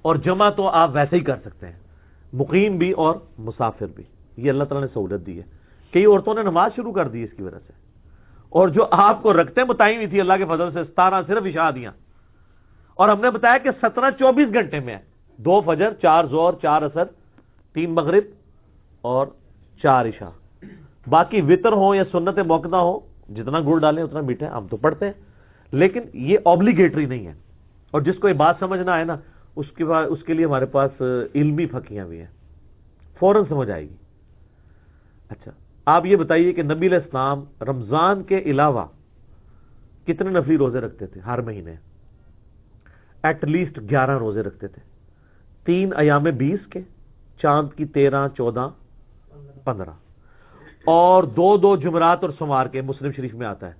اور جمع تو آپ ویسے ہی کر سکتے ہیں، مقیم بھی اور مسافر بھی. یہ اللہ تعالیٰ نے سہولت دی ہے. کئی عورتوں نے نماز شروع کر دی اس کی وجہ سے، اور جو آپ کو رکھتے بتائی ہوئی تھی اللہ کے فضل سے 17 صرف عشاء دیا، اور ہم نے بتایا کہ 17 24 گھنٹے میں ہے. 2 فجر، 4 ظہر، 4 عصر، 3 مغرب اور 4 عشاء. باقی وطر ہو یا سنت موقدہ ہو، جتنا گڑ ڈالیں اتنا میٹھے ہم تو پڑھتے ہیں، لیکن یہ اوبلیگیٹری نہیں ہے. اور جس کو یہ بات سمجھنا ہے نا، اس کے لیے ہمارے پاس علمی پھکیاں بھی ہیں، فوراً سمجھ آئے گی. اچھا آپ یہ بتائیے کہ نبی علیہ السلام رمضان کے علاوہ کتنے نفلی روزے رکھتے تھے ہر مہینے؟ ایٹ لیسٹ 11 روزے رکھتے تھے. 3 ایام 20 کے، چاند کی 13، 14، 15، اور 2 جمعرات اور سوموار کے. مسلم شریف میں آتا ہے.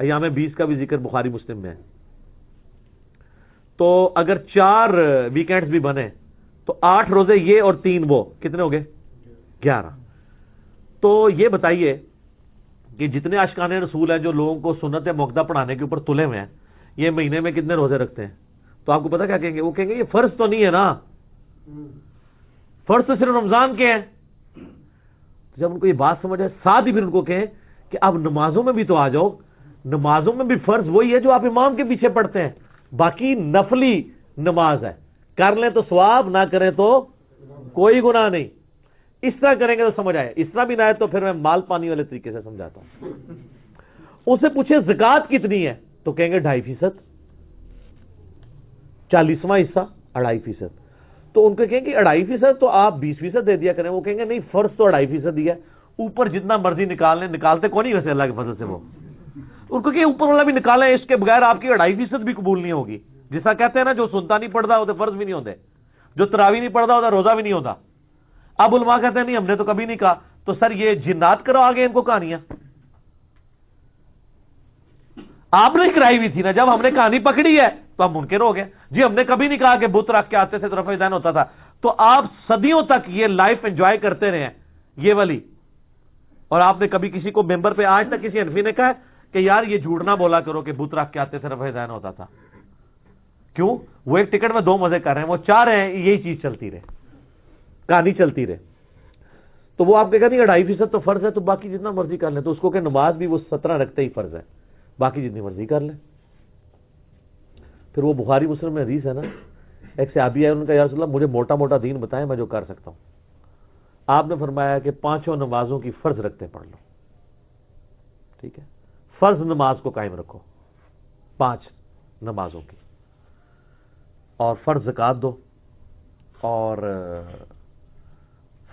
ایام 20 کا بھی ذکر بخاری مسلم میں ہے. تو اگر 4 ویکینڈز بھی بنے تو 8 روزے یہ اور 3 وہ، کتنے ہو گئے؟ 11. تو یہ بتائیے کہ جتنے عاشقان رسول ہیں جو لوگوں کو سنت موقدہ پڑھانے کے اوپر تلے ہوئے ہیں، یہ مہینے میں کتنے روزے رکھتے ہیں؟ تو آپ کو پتا کیا کہیں گے؟ وہ کہیں گے یہ فرض تو نہیں ہے نا، فرض تو صرف رمضان کے ہیں. جب ان کو یہ بات سمجھ آئے، ساتھ ہی پھر ان کو کہیں کہ اب نمازوں میں بھی تو آ جاؤ. نمازوں میں بھی فرض وہی ہے جو آپ امام کے پیچھے پڑھتے ہیں، باقی نفلی نماز ہے. کر لیں تو ثواب، نہ کریں تو کوئی گناہ نہیں. اس طرح کریں گے تو سمجھ آئے. اس طرح بھی نہ ہے تو پھر میں مال پانی والے طریقے سے سمجھاتا ہوں. اسے پوچھے زکوٰۃ کتنی ہے تو کہیں گے 2.5%. 40واں حصہ 2.5%. تو ان کو کہیں گے 2.5% تو آپ 20% دے دیا کریں. وہ کہیں گے نہیں، فرض تو 2.5% ہی ہے، اوپر جتنا مرضی نکال لیں. نکالتے کون نہیں ویسے اللہ کے فضل سے. وہ ان کو کہ اوپر والا بھی نکالیں، اس کے بغیر آپ کی 2.5% بھی قبول نہیں ہوگی. جیسا کہتے ہیں نا، جو سنتا نہیں پڑھتا ہوتے فرض بھی نہیں ہوتے، جو تراویح نہیں پڑھتا ہوتا روزہ بھی نہیں ہوتا. اب علماء کہتے ہیں نہیں ہم نے تو کبھی نہیں کہا. تو سر یہ جنات کرو آگے ان کو کہانیاں، آپ نے کرائی ہوئی تھی نا. جب ہم نے کہانی پکڑی ہے تو ہم منکر ہو گئے. جی ہم نے کبھی نہیں کہا کہ بت رکھ کے آتے تھے تو رفع دین ہوتا تھا. تو آپ صدیوں تک یہ لائف انجوائے کرتے رہے ہیں یہ والی، اور آپ نے کبھی کسی کو ممبر پہ آج تک کسی حنفی نے کہا ہے کہ یار یہ جھوٹ نہ بولا کرو کہ بت رکھ کے آتے تھے رفع دین ہوتا تھا؟ کیوں؟ وہ ایک ٹکٹ میں 2 مزے کر رہے ہیں. وہ چاہ رہے ہیں یہی چیز چلتی رہے، کہانی چلتی رہے. تو وہ آپ کے کہتے ہیں 2.5% تو فرض ہے، تو باقی جتنا مرضی کر لیں. تو اس کو کہ نماز بھی وہ 17 رکھتے ہی فرض ہے، باقی جتنی مرضی کر لیں. پھر وہ بخاری مسلم میں حدیث ہے نا، ایک صحابی ہے، ان کا یا رسول اللہ مجھے موٹا موٹا دین بتائیں میں جو کر سکتا ہوں. آپ نے فرمایا کہ 5 نمازوں کی فرض رکھتے پڑھ لو. ٹھیک ہے، فرض نماز کو قائم رکھو 5 نمازوں کی، اور فرض زکوٰۃ دو، اور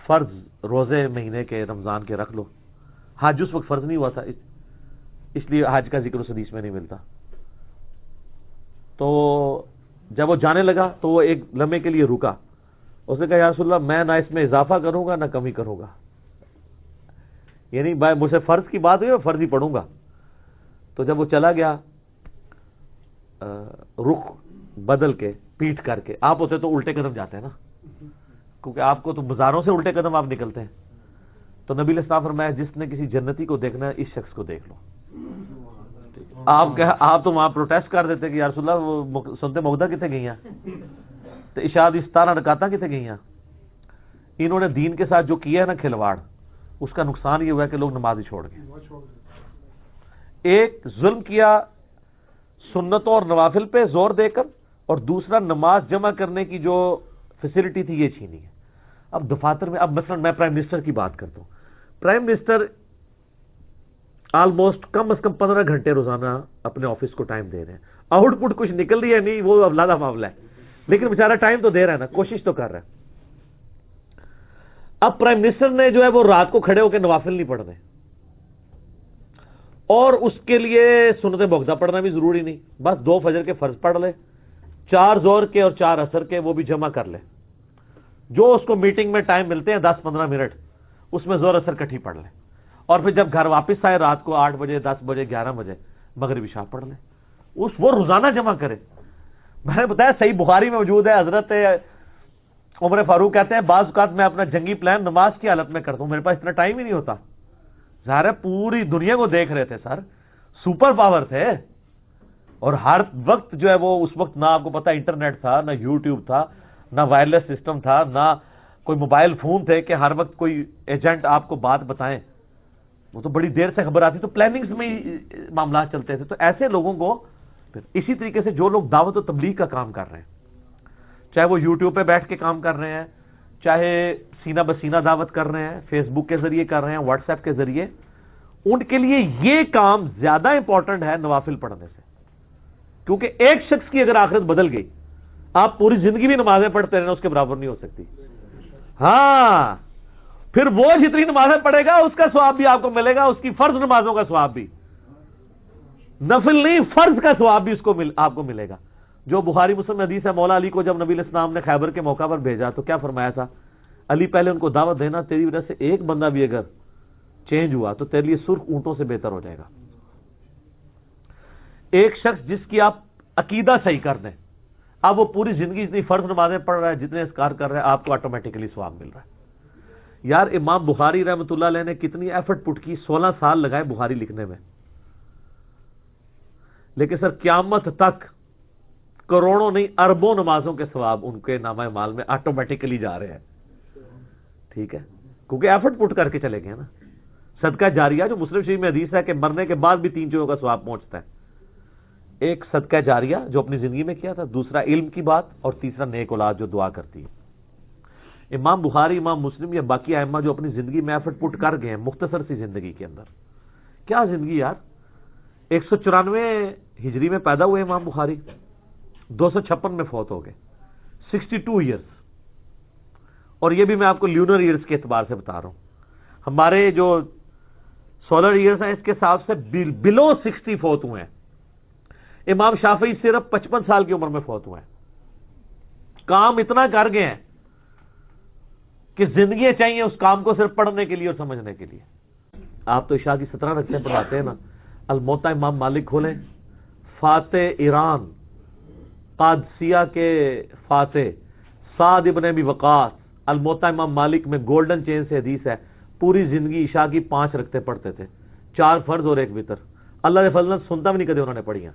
فرض روزے مہینے کے رمضان کے رکھ لو. حج اس وقت فرض نہیں ہوا تھا، اس لیے حج کا ذکر اس حدیث میں نہیں ملتا. تو جب وہ جانے لگا تو وہ ایک لمحے کے لیے رکا. اس نے کہا یا رسول اللہ میں نہ اس میں اضافہ کروں گا نہ کمی کروں گا، یعنی مجھ سے فرض کی بات ہوئی میں فرض ہی پڑھوں گا. تو جب وہ چلا گیا رخ بدل کے پیٹ کر کے، آپ ہوتے تو الٹے قدم جاتے ہیں نا، کیونکہ آپ کو تو بازاروں سے الٹے قدم آپ نکلتے ہیں. تو نبی علیہ السلام فرمایا جس نے کسی جنتی کو دیکھنا ہے اس شخص کو دیکھ لو. آپ تو وہاں پروٹیسٹ کر دیتے کہ یا رسول اللہ وہ سنتے موقدہ کتنے گئی ہیں، تو عشاء دی 17 رکعتاں کتنے گئی ہیں. انہوں نے دین کے ساتھ جو کیا ہے نا کھلواڑ، اس کا نقصان یہ ہوا ہے کہ لوگ نماز ہی چھوڑ گئے. ایک ظلم کیا سنتوں اور نوافل پہ زور دے کر، اور دوسرا نماز جمع کرنے کی جو فیسلٹی تھی یہ چھینی ہے. اب دفاتر میں، اب مثلا میں پرائم منسٹر کی بات کرتا ہوں. پرائم منسٹر آلموسٹ کم از کم 15 گھنٹے روزانہ اپنے آفس کو ٹائم دے رہے ہیں. آؤٹ پٹ کچھ نکل رہی ہے نہیں، وہ علیحدہ معاملہ ہے، لیکن بیچارہ ٹائم تو دے رہا ہے نا، کوشش تو کر رہا ہے. اب پرائم منسٹر نے جو ہے وہ رات کو کھڑے ہو کے نوافل نہیں پڑھنے، اور اس کے لیے سنت موقدہ پڑھنا بھی ضروری نہیں، بس 2 فجر کے فرض پڑھ لے، 4 ظہر کے اور 4 عصر کے وہ بھی جمع کر لے. جو اس کو میٹنگ میں ٹائم ملتے ہیں 10-15 منٹ، اس میں ظہر عصر کٹھی پڑھ لے. اور پھر جب گھر واپس آئے رات کو 8 بجے 10 بجے 11 بجے مغرب عشاء پڑھ لے. وہ روزانہ جمع کرے. میں نے بتایا صحیح بخاری میں موجود ہے، حضرت عمر فاروق کہتے ہیں بعض اوقات میں اپنا جنگی پلان نماز کی حالت میں کرتا ہوں، میرے پاس اتنا ٹائم ہی نہیں ہوتا. ظاہر ہے پوری دنیا کو دیکھ رہے تھے سر، سپر پاور تھے، اور ہر وقت جو ہے وہ اس وقت نہ آپ کو پتا انٹرنیٹ تھا نہ یوٹیوب تھا. نہ وائرلیس سسٹم تھا، نہ کوئی موبائل فون تھے کہ ہر وقت کوئی ایجنٹ آپ کو بات بتائیں، وہ تو بڑی دیر سے خبر آتی، تو پلاننگز میں ہی معاملات چلتے تھے. تو ایسے لوگوں کو پھر اسی طریقے سے جو لوگ دعوت و تبلیغ کا کام کر رہے ہیں، چاہے وہ یوٹیوب پہ بیٹھ کے کام کر رہے ہیں، چاہے سینہ بسینہ دعوت کر رہے ہیں، فیس بک کے ذریعے کر رہے ہیں، واٹس ایپ کے ذریعے، ان کے لیے یہ کام زیادہ امپورٹنٹ ہے نوافل پڑھنے سے. کیونکہ ایک شخص کی اگر آخرت بدل گئی، آپ پوری زندگی بھی نمازیں پڑھتے رہنا اس کے برابر نہیں ہو سکتی. ہاں، پھر وہ جتنی نمازیں پڑھے گا اس کا ثواب بھی آپ کو ملے گا، اس کی فرض نمازوں کا ثواب بھی، نفل نہیں فرض کا ثواب بھی آپ کو ملے گا. جو بخاری مسلم میں حدیث ہے، مولا علی کو جب نبی علیہ السلام نے خیبر کے موقع پر بھیجا تو کیا فرمایا تھا؟ علی پہلے ان کو دعوت دینا، تیری وجہ سے ایک بندہ بھی اگر چینج ہوا تو تیرے لیے سرخ اونٹوں سے بہتر ہو جائے گا. ایک شخص جس کی آپ عقیدہ صحیح کر دیں، اب وہ پوری زندگی جتنی فرض نمازیں پڑھ رہا ہے، جتنے اذکار کر رہے ہیں، آپ کو آٹومیٹکلی ثواب مل رہا ہے. یار امام بخاری رحمۃ اللہ علیہ نے کتنی ایفرٹ پٹ کی، 16 سال لگائے بخاری لکھنے میں، لیکن سر قیامت تک کروڑوں نہیں اربوں نمازوں کے ثواب ان کے نامہ اعمال میں آٹومیٹکلی جا رہے ہیں. ٹھیک ہے، کیونکہ ایفرٹ پٹ کر کے چلے گئے نا. صدقہ جاریہ جو مسلم شریف میں حدیث ہے کہ مرنے کے بعد بھی 3 چیزوں کا ثواب پہنچتا ہے. ایک صدقہ جاریہ جو اپنی زندگی میں کیا تھا، دوسرا علم کی بات، اور تیسرا نیک اولاد جو دعا کرتی ہے. امام بخاری، امام مسلم یا باقی ائمہ جو اپنی زندگی میں ایفرٹ پٹ کر گئے ہیں مختصر سی زندگی کے اندر. کیا زندگی یار، 194 ہجری میں پیدا ہوئے امام بخاری، 256 میں فوت ہو گئے، 62 ایئرز. اور یہ بھی میں آپ کو لیونر ایئرز کے اعتبار سے بتا رہا ہوں. ہمارے جو سولر ایئرز ہیں اس کے حساب سے بلو 60 فوت ہوئے ہیں. امام شافعی صرف 55 سال کی عمر میں فوت ہوئے ہیں. کام اتنا کر گئے ہیں کہ زندگیاں چاہیے اس کام کو صرف پڑھنے کے لیے اور سمجھنے کے لیے. آپ تو عشاء کی 17 رکعتیں پڑھاتے ہیں نا. الموطا امام مالک کھولیں، فاتح ایران قادسیہ کے فاتح سعد ابن ابی وقاص، الموطا امام مالک میں گولڈن چین سے حدیث ہے، پوری زندگی عشاء کی 5 رکعتیں پڑھتے تھے، 4 فرض اور 1 وتر. اللہ کے فضل سے سنتا بھی نہیں کدے انہوں نے پڑھی ہیں.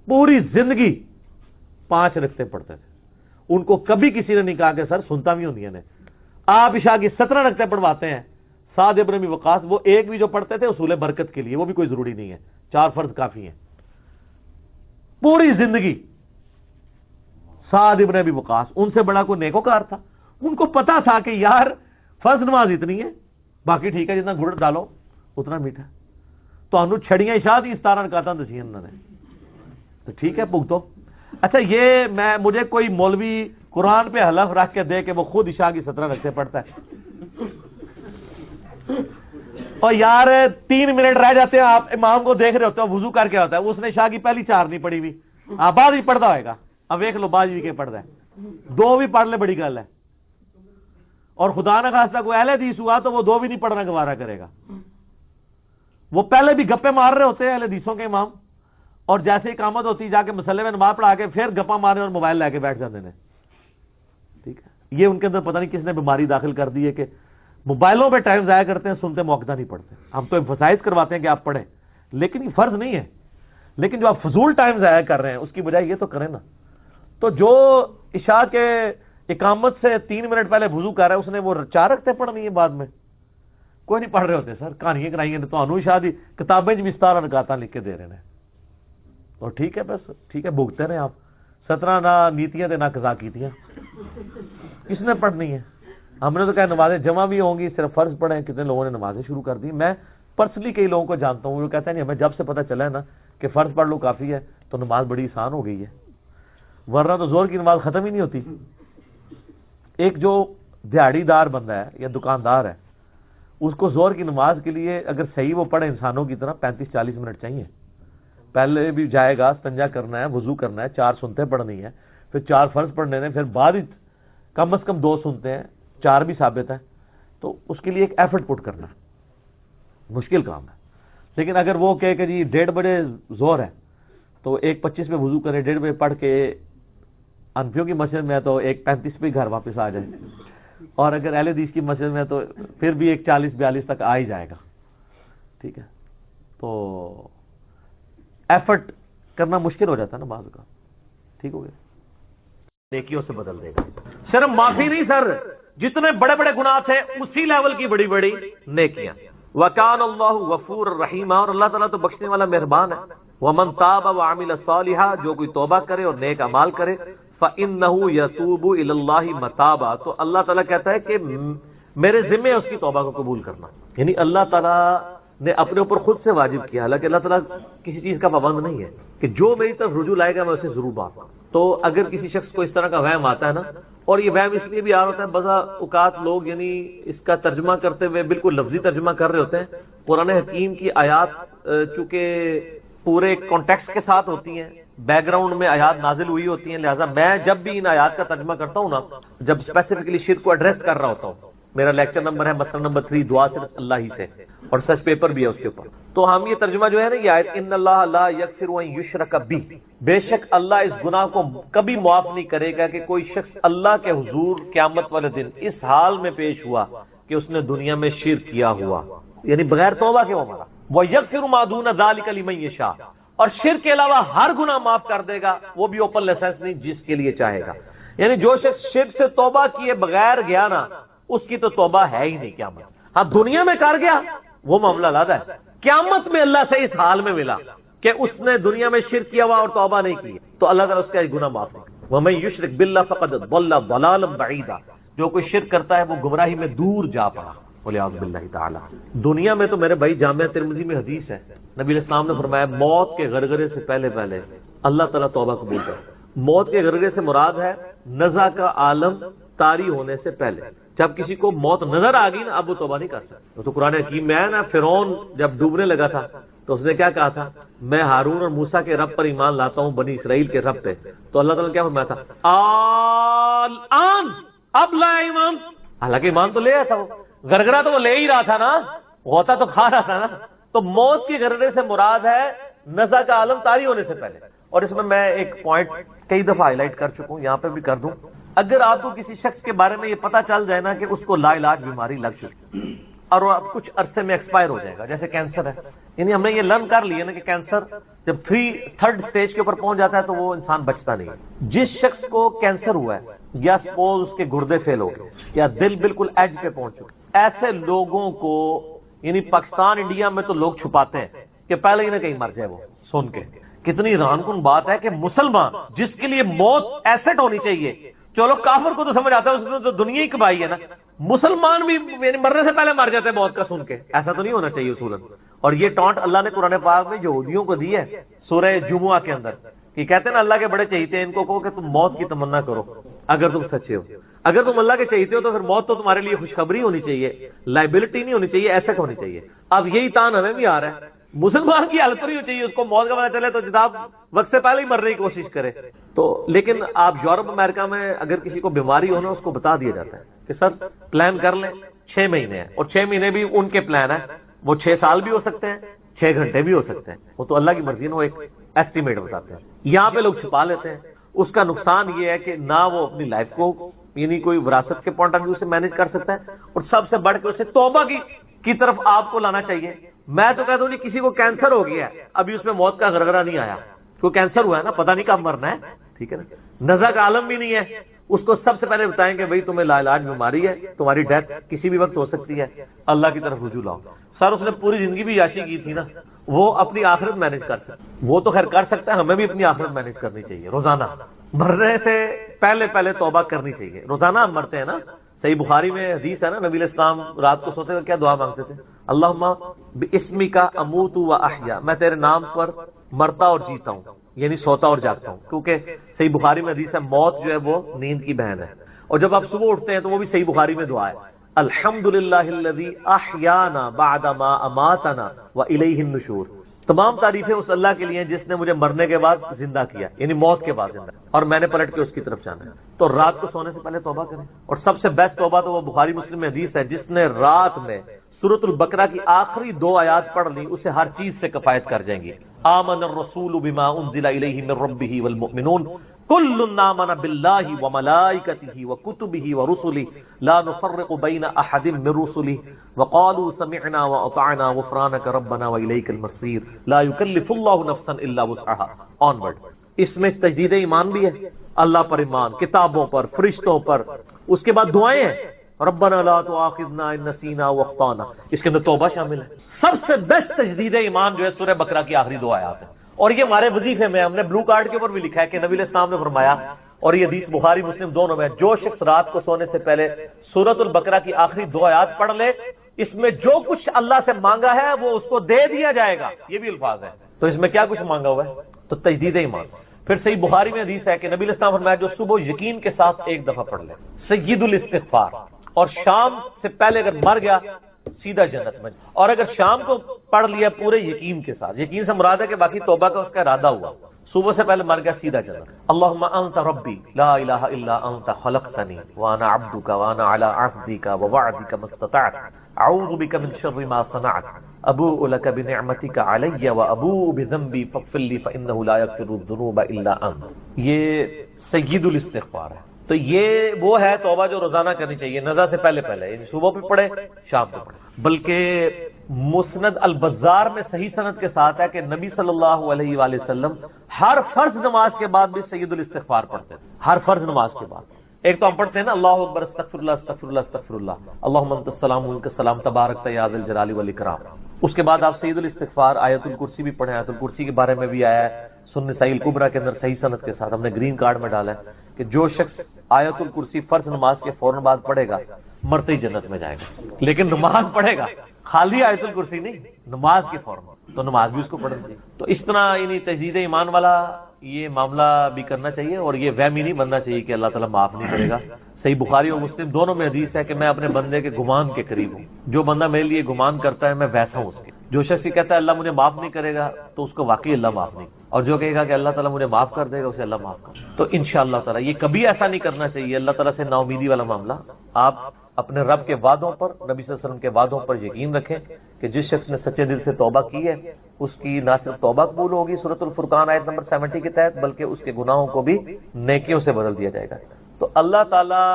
پوری زندگی 5 رکعتیں پڑھتے تھے. ان کو کبھی کسی نے نہیں کہا کہ سر سنتا بھی ہوں نے. آپ عشاء کی 17 رکعتیں پڑھواتے ہیں. سعد ابن ابی وقاص وہ ایک بھی جو پڑھتے تھے اصول برکت کے لیے، وہ بھی کوئی ضروری نہیں ہے، 4 فرض کافی ہیں. پوری زندگی سعد ابن ابی وقاص، ان سے بڑا کوئی نیکوکار تھا؟ ان کو پتا تھا کہ یار فرض نماز اتنی ہے، باقی ٹھیک ہے جتنا گڑ ڈالو اتنا میٹھا. تو انو چھڑیاں عشاء دی 17 رکعتاں دسیاں انہوں نے، تو ٹھیک ہے بھگتو. اچھا یہ مجھے کوئی مولوی قرآن پہ حلف رکھ کے دے کہ وہ خود عشاء کی 17 رکعتیں پڑھتا ہے، اور یار 3 منٹ رہ جاتے ہیں، آپ امام کو دیکھ رہے ہوتے ہیں وضو کر کے ہوتا ہے، اس نے عشاء کی پہلی 4 نہیں پڑھی ہوئی، بعد ہی پڑھتا ہوئے گا. اب ایک لو بعد بھی کے پڑھتا ہے، 2 بھی پڑھ لے بڑی گل ہے. اور خدا نہ خاصہ کوئی اہل حدیث ہوا تو وہ 2 بھی نہیں پڑھنا گوارا کرے گا. وہ پہلے بھی گپے مار رہے ہوتے ہیں اہل حدیثوں کے امام، اور جیسے اقامت ہوتی جا کے مسلے میں نماز پڑھا کے پھر گپا مارے اور موبائل لے کے بیٹھ جاتے ہیں. ٹھیک ہے، یہ ان کے اندر پتہ نہیں کس نے بیماری داخل کر دی ہے کہ موبائلوں پہ ٹائم ضائع کرتے ہیں، سنتے موقع نہیں پڑھتے. ہم تو ایمفسائز کرواتے ہیں کہ آپ پڑھیں، لیکن یہ فرض نہیں ہے. لیکن جو آپ فضول ٹائم ضائع کر رہے ہیں اس کی بجائے یہ تو کریں نا. تو جو عشاء کے اقامت سے 3 منٹ پہلے وضو کر رہا ہے اس نے وہ 4 رکعتیں پڑھنی ہے بعد میں. کوئی نہیں پڑھ رہے ہوتے سر، کہانیاں کرائیں تو انو عشاء دی کتابیں بھی 17 رکعتاں لکھ کے دے رہے ہیں. اور ٹھیک ہے بس ٹھیک ہے بھوگتے رہے آپ. 17 نہ نیتیاں نہ قضا کیتیاں، کس نے پڑھنی ہے؟ ہم نے تو کہا نمازیں جمع بھی ہوں گی، صرف فرض پڑھیں. کتنے لوگوں نے نمازیں شروع کر دی. میں پرسنلی کئی لوگوں کو جانتا ہوں، وہ کہتے ہیں نہیں ہمیں جب سے پتہ چلا ہے نا کہ فرض پڑھ لو کافی ہے تو نماز بڑی آسان ہو گئی ہے، ورنہ تو زور کی نماز ختم ہی نہیں ہوتی. ایک جو دیہڑی دار بندہ ہے یا دکاندار ہے، اس کو زور کی نماز کے لیے اگر صحیح وہ پڑھے انسانوں کی طرح 35-40 منٹ چاہیے. پہلے بھی جائے گا، استنجا کرنا ہے، وضو کرنا ہے، 4 سنتے پڑھنی ہے، پھر 4 فرض پڑھنے ہیں، پھر بعد ہی کم از کم 2 سنتے ہیں، 4 بھی ثابت ہیں. تو اس کے لیے ایک ایفرٹ پٹ کرنا مشکل کام ہے. لیکن اگر وہ کہے کہ جی 1:30 بجے زور ہے تو 1:25 پہ وضو کرے، 1:30 بجے پڑھ کے انفیوں کی مسجد میں ہے تو 1:35 پہ گھر واپس آ جائے، اور اگر اہل حدیث کی مسجد میں ہے تو پھر بھی 1:40-42 تک آ ہی جائے گا. ٹھیک ہے، تو ایفرٹ کرنا مشکل ہو جاتا ہے نا بعض کا. ٹھیک ہو گیا. نیکیوں سے بدل دے گا. صرف معافی نہیں سر، جتنے بڑے بڑے گناہ تھے اسی لیول کی بڑی بڑی نیکیاں. وَكَانَ اللَّهُ غَفُورًا رَحِيمًا، اور اللہ تعالیٰ تو بخشنے والا مہربان ہے. وَمَن تَابَ وَعَمِلَ صَالِحًا، جو کوئی توبہ کرے اور نیک اعمال کرے، فَإِنَّهُ يَتُوبُ إِلَى اللَّهِ مَتَابًا، تو اللہ تعالیٰ کہتا ہے کہ میرے ذمے ہے اس کی توبہ کو قبول کرنا. یعنی اللہ تعالیٰ نے اپنے اوپر خود سے واجب کیا، حالانکہ اللہ تعالیٰ کسی چیز کا پابند نہیں ہے کہ جو میری طرف رجوع لائے گا میں اسے ضرور معاف کروں. تو اگر کسی شخص کو اس طرح کا وہم آتا ہے نا، اور یہ وہم اس لیے بھی آ رہا ہوتا ہے، بعض اوقات لوگ یعنی اس کا ترجمہ کرتے ہوئے بالکل لفظی ترجمہ کر رہے ہوتے ہیں. قرآن حکیم کی آیات چونکہ پورے کانٹیکسٹ کے ساتھ ہوتی ہیں، بیک گراؤنڈ میں آیات نازل ہوئی ہوتی ہیں، لہٰذا میں جب بھی ان آیات کا ترجمہ کرتا ہوں نا، جب اسپیسیفکلی شرک کو ایڈریس کر رہا ہوتا ہوں، میرا لیکچر نمبر ہے مسئلہ نمبر 3 دعا صرف اللہ ہی سے، اور سچ پیپر بھی ہے اس کے اوپر، تو ہم یہ ترجمہ جو ہے نا یہ آیت ان اللہ لا یغفر ان یشرک بہ، بے شک اللہ اس گناہ کو کبھی معاف نہیں کرے گا کہ کوئی شخص اللہ کے حضور قیامت والے دن اس حال میں پیش ہوا کہ اس نے دنیا میں شرک کیا ہوا، یعنی بغیر توبہ کے وہ مرا. وَيَغْفِرُ مَا دُونَ ذَلِكَ لِمَن يَشَاءُ، اور شرک کے علاوہ ہر گناہ معاف کر دے گا، وہ بھی اوپن لائسنس نہیں، جس کے لیے چاہے گا. یعنی جو شخص شرک سے توبہ کیے بغیر گیا نا، اس کی تو توبہ ہے ہی نہیں قیامت. ہاں دنیا میں کر گیا وہ معاملہ علیحدہ ہے، قیامت میں اللہ سے اس حال میں ملا کہ اس نے دنیا میں شرک کیا ہوا اور توبہ نہیں کی، تو اللہ تعالیٰ اس کا گناہ معاف نہیں. وَمَن يُشْرِكْ بِاللَّهِ فَقَدْ ضَلَّ ضَلَالًا بَعِيدًا، جو کوئی شرک کرتا ہے وہ گمراہی میں دور جا پڑا. وَلِعَاذُ بِاللَّهِ تعالی. دنیا میں تو میرے بھائی جامعہ ترمذی میں حدیث ہے، نبی علیہ السلام نے فرمایا موت کے غرغرے سے پہلے اللہ تعالیٰ توبہ قبول کرے. موت کے غرغرے سے مراد ہے نزع کا عالم طاری ہونے سے پہلے. جب کسی کو موت نظر آ گئی نا اب وہ توبہ نہیں کر سکتا. تو قرآن حکیم میں ہے نا، فرعون جب ڈوبنے لگا تھا تو اس نے کیا کہا تھا، میں ہارون اور موسیٰ کے رب پر ایمان لاتا ہوں، بنی اسرائیل کے رب پہ. تو اللہ تعالیٰ نے کیا فرمایا تھا، الآن، اب لایا ایمان. حالانکہ ایمان تو لے آیا تھا، وہ گرگرا تو وہ لے ہی رہا تھا نا، غوطہ تو کھا رہا تھا نا. تو موت کے گرگرے سے مراد ہے نزع کا عالم طاری ہونے سے پہلے. اور اس میں ایک پوائنٹ کئی دفعہ ہائی لائٹ کر چکا ہوں، یہاں پہ بھی کر دوں. اگر آپ کو کسی شخص کے بارے میں یہ پتا چل جائے نا کہ اس کو لا علاج بیماری لگ چکی اور وہ اب کچھ عرصے میں ایکسپائر ہو جائے گا، جیسے کینسر ہے، یعنی ہم نے یہ لرن کر لیا نا کہ کینسر جب 3rd اسٹیج کے اوپر پہنچ جاتا ہے تو وہ انسان بچتا نہیں ہے. جس شخص کو کینسر ہوا ہے یا سپوز اس کے گردے فیل ہو گئے یا دل بالکل ایج پہ پہنچ چکے، ایسے لوگوں کو یعنی پاکستان انڈیا میں تو لوگ چھپاتے ہیں کہ پہلے ہی نہ کہیں مر جائے. وہ سن کے کتنی حیران کن بات ہے کہ مسلمان جس کے لیے موت ایسٹ ہونی چاہیے، چلو کافر کو تو سمجھ آتا ہے، اس نے تو دنیا ہی کمائی ہے نا، مسلمان بھی مرنے سے پہلے مر جاتے ہیں موت کا سن کے. ایسا تو نہیں ہونا چاہیے اصولاً. اور یہ ٹانٹ اللہ نے قرآن پاک میں یہودیوں کو دی ہے سورہ جمعہ کے اندر، کہ کہتے ہیں نا اللہ کے بڑے چہیتے ہیں، ان کو کہو کہ تم موت کی تمنا کرو اگر تم سچے ہو. اگر تم اللہ کے چہیتے ہو تو پھر موت تو تمہارے لیے خوشخبری ہونی چاہیے، لائبلٹی نہیں ہونی چاہیے، ایسٹ ہونی چاہیے. اب یہی تان ہمیں بھی آ رہا ہے، مسلمان کی حالت نہیں ہونی چاہیے، اس کو موت کا پتہ چلے تو جناب وقت سے پہلے ہی مرنے کی کوشش کرے. تو لیکن آپ یورپ امریکہ میں اگر کسی کو بیماری ہو نا اس کو بتا دیا جاتا ہے کہ سر پلان کر لیں 6 مہینے ہیں، اور 6 مہینے بھی ان کے پلان ہے، وہ 6 سال بھی ہو سکتے ہیں، 6 گھنٹے بھی ہو سکتے ہیں، وہ تو اللہ کی مرضی ہے، وہ ایک ایسٹیمیٹ بتاتے ہیں. یہاں پہ لوگ چھپا لیتے ہیں. اس کا نقصان یہ ہے کہ نہ وہ اپنی لائف کو یعنی کوئی وراثت کے پوائنٹ آف ویو سے مینج کر سکتا ہے، اور سب سے بڑھ کے اسے توبہ کی طرف آپ کو لانا چاہیے. میں تو کہتا ہوں جی کسی کو کینسر ہو گیا ہے، ابھی اس میں موت کا غرغرہ نہیں آیا، کو کینسر ہوا ہے نا، پتہ نہیں کب مرنا ہے، ٹھیک ہے نا، نزع کا عالم بھی نہیں ہے، اس کو سب سے پہلے بتائیں کہ بھائی تمہیں لا علاج بیماری ہے، تمہاری ڈیتھ کسی بھی وقت ہو سکتی ہے، اللہ کی طرف رجوع لاؤ. سر اس نے پوری زندگی بھی عیاشی کی تھی نا، وہ اپنی آخرت مینج کر سکتا، وہ تو خیر کر سکتا ہے، ہمیں بھی اپنی آخرت مینج کرنی چاہیے. روزانہ مرنے سے پہلے توبہ کرنی چاہیے. روزانہ ہم مرتے ہیں نا، صحیح بخاری میں حدیث ہے نا، نبی علیہ السلام رات کو سوتے ہوئے کیا دعا مانگتے تھے، اللہم باسمک اموت و احیا، میں تیرے نام پر مرتا اور جیتا ہوں، یعنی سوتا اور جاگتا ہوں، کیونکہ صحیح بخاری میں حدیث ہے موت جو ہے وہ نیند کی بہن ہے. اور جب آپ صبح اٹھتے ہیں تو وہ بھی صحیح بخاری میں دعا ہے، الحمدللہ الذی احیانا بعد ما اماتنا والیہ النشور. تمام تعریفیں اس اللہ کے لیے ہیں جس نے مجھے مرنے کے بعد زندہ کیا، یعنی موت کے بعد زندہ، اور میں نے پلٹ کے اس کی طرف جانا ہے. تو رات کو سونے سے پہلے توبہ کریں، اور سب سے بیسٹ توبہ تو وہ بخاری مسلم میں حدیث ہے، جس نے رات میں سورۃ البقرہ کی آخری 2 آیات پڑھ لی اسے ہر چیز سے کفایت کر جائیں گی. آمن الرسول بما انزل الیہ من ربہ والمؤمنون کل آمن باللہ وملائکتہ وکتبہ ورسلہ لا نفرق بین احد من رسلہ وقالوا سمعنا واطعنا غفرانک ربنا والیک المصیر لا یکلف اللہ نفسا الا وسعها. آن ورڈ. اس میں تجدید ایمان بھی ہے، اللہ پر ایمان، کتابوں پر، فرشتوں پر. اس کے بعد دعائیں ہیں، ربنا لا تؤاخذنا ان نسینا واخطانا، اس کے اندر توبہ شامل ہے. سب سے بیسٹ تجدید ایمان جو ہے سورہ بقرہ کی آخری دو آیات ہیں، اور یہ ہمارے وظیفے میں ہم نے بلو کارڈ کے اوپر بھی لکھا ہے کہ نبی علیہ السلام نے فرمایا، اور یہ حدیث بخاری مسلم دونوں میں، جو شخص رات کو سونے سے پہلے سورۃ البقرہ کی آخری دو آیات پڑھ لے، اس میں جو کچھ اللہ سے مانگا ہے وہ اس کو دے دیا جائے گا. یہ بھی الفاظ ہے. تو اس میں کیا کچھ مانگا ہوا ہے؟ تو تجدید ایمان. پھر صحیح بخاری میں حدیث ہے کہ نبی علیہ السلام فرمایا جو صبح یقین کے ساتھ ایک دفعہ پڑھ لے سید الاستغفار، اور شام سے پہلے اگر مر گیا سیدھا جنت میں. اور اگر شام کو پڑھ لیا پورے یقین کے ساتھ، یقین سے مراد ہے کہ باقی توبہ کا اس کا ارادہ ہوا، صبح سے پہلے مر گیا سیدھا جنت. اللہم انت ربی لا الہ الا انت خلقتنی وانا عبدک وانا علی عہدک ووعدک ما استطعت اعوذ بک من شر ما صنعت ابوء لک بنعمتک علی وابوء بذنبی فاغفر لی فانہ لا یغفر الذنوب الا انت. یہ سید الاستغفار ہے. تو یہ وہ ہے توبہ جو روزانہ کرنی چاہیے، نزا سے پہلے پہلے، یعنی صبح پہ پڑھے شام پہ پڑھے. بلکہ مسند البزار میں صحیح سند کے ساتھ ہے کہ نبی صلی اللہ علیہ وآلہ وسلم ہر فرض نماز کے بعد بھی سید الاستغفار پڑھتے تھے. ہر فرض نماز کے بعد ایک تو ہم پڑھتے ہیں نا اللہ اکبر استغفر اللہ استغفر اللہ استغفر اللہ اللہم انت السلام منک السلام تبارک یا ذی الجلال والاکرام. اس کے بعد آپ سید الاستغفار آیت الکرسی بھی پڑھیں. آیت الکرسی کے بارے میں بھی آیا ہے سنن نسائی الکبریٰ کے اندر صحیح سند کے ساتھ، ہم نے گرین کارڈ میں ڈالا ہے کہ جو شخص آیت الکرسی فرض نماز کے فوراً بعد پڑھے گا مرتے ہی جنت میں جائے گا. لیکن نماز پڑھے گا، خالی آیت الکرسی نہیں، نماز کے فوراً، تو نماز بھی اس کو پڑھنی چاہیے. تو اس طرح یعنی تجدید ایمان والا یہ معاملہ بھی کرنا چاہیے، اور یہ وہم ہی نہیں بننا چاہیے کہ اللہ تعالیٰ معاف نہیں کرے گا. صحیح بخاری اور مسلم دونوں میں حدیث ہے کہ میں اپنے بندے کے گمان کے قریب ہوں. جو بندہ میرے لیے گمان کرتا ہے میں ویسا ہوں اس کے. جو شخص کہتا ہے اللہ مجھے معاف نہیں کرے گا تو اس کو واقعی اللہ معاف نہیں، اور جو کہے گا کہ اللہ تعالیٰ مجھے معاف کر دے گا اسے اللہ معاف کر. تو انشاءاللہ تعالیٰ یہ کبھی ایسا نہیں کرنا چاہیے اللہ تعالیٰ سے نا امیدی والا معاملہ. آپ اپنے رب کے وعدوں پر، نبی صلی اللہ علیہ وسلم کے وعدوں پر یقین رکھیں کہ جس شخص نے سچے دل سے توبہ کی ہے اس کی نہ صرف توبہ قبول ہوگی سورۃ الفرقان آیت نمبر 70 کے تحت، بلکہ اس کے گناہوں کو بھی نیکیوں سے بدل دیا جائے گا. تو اللہ تعالیٰ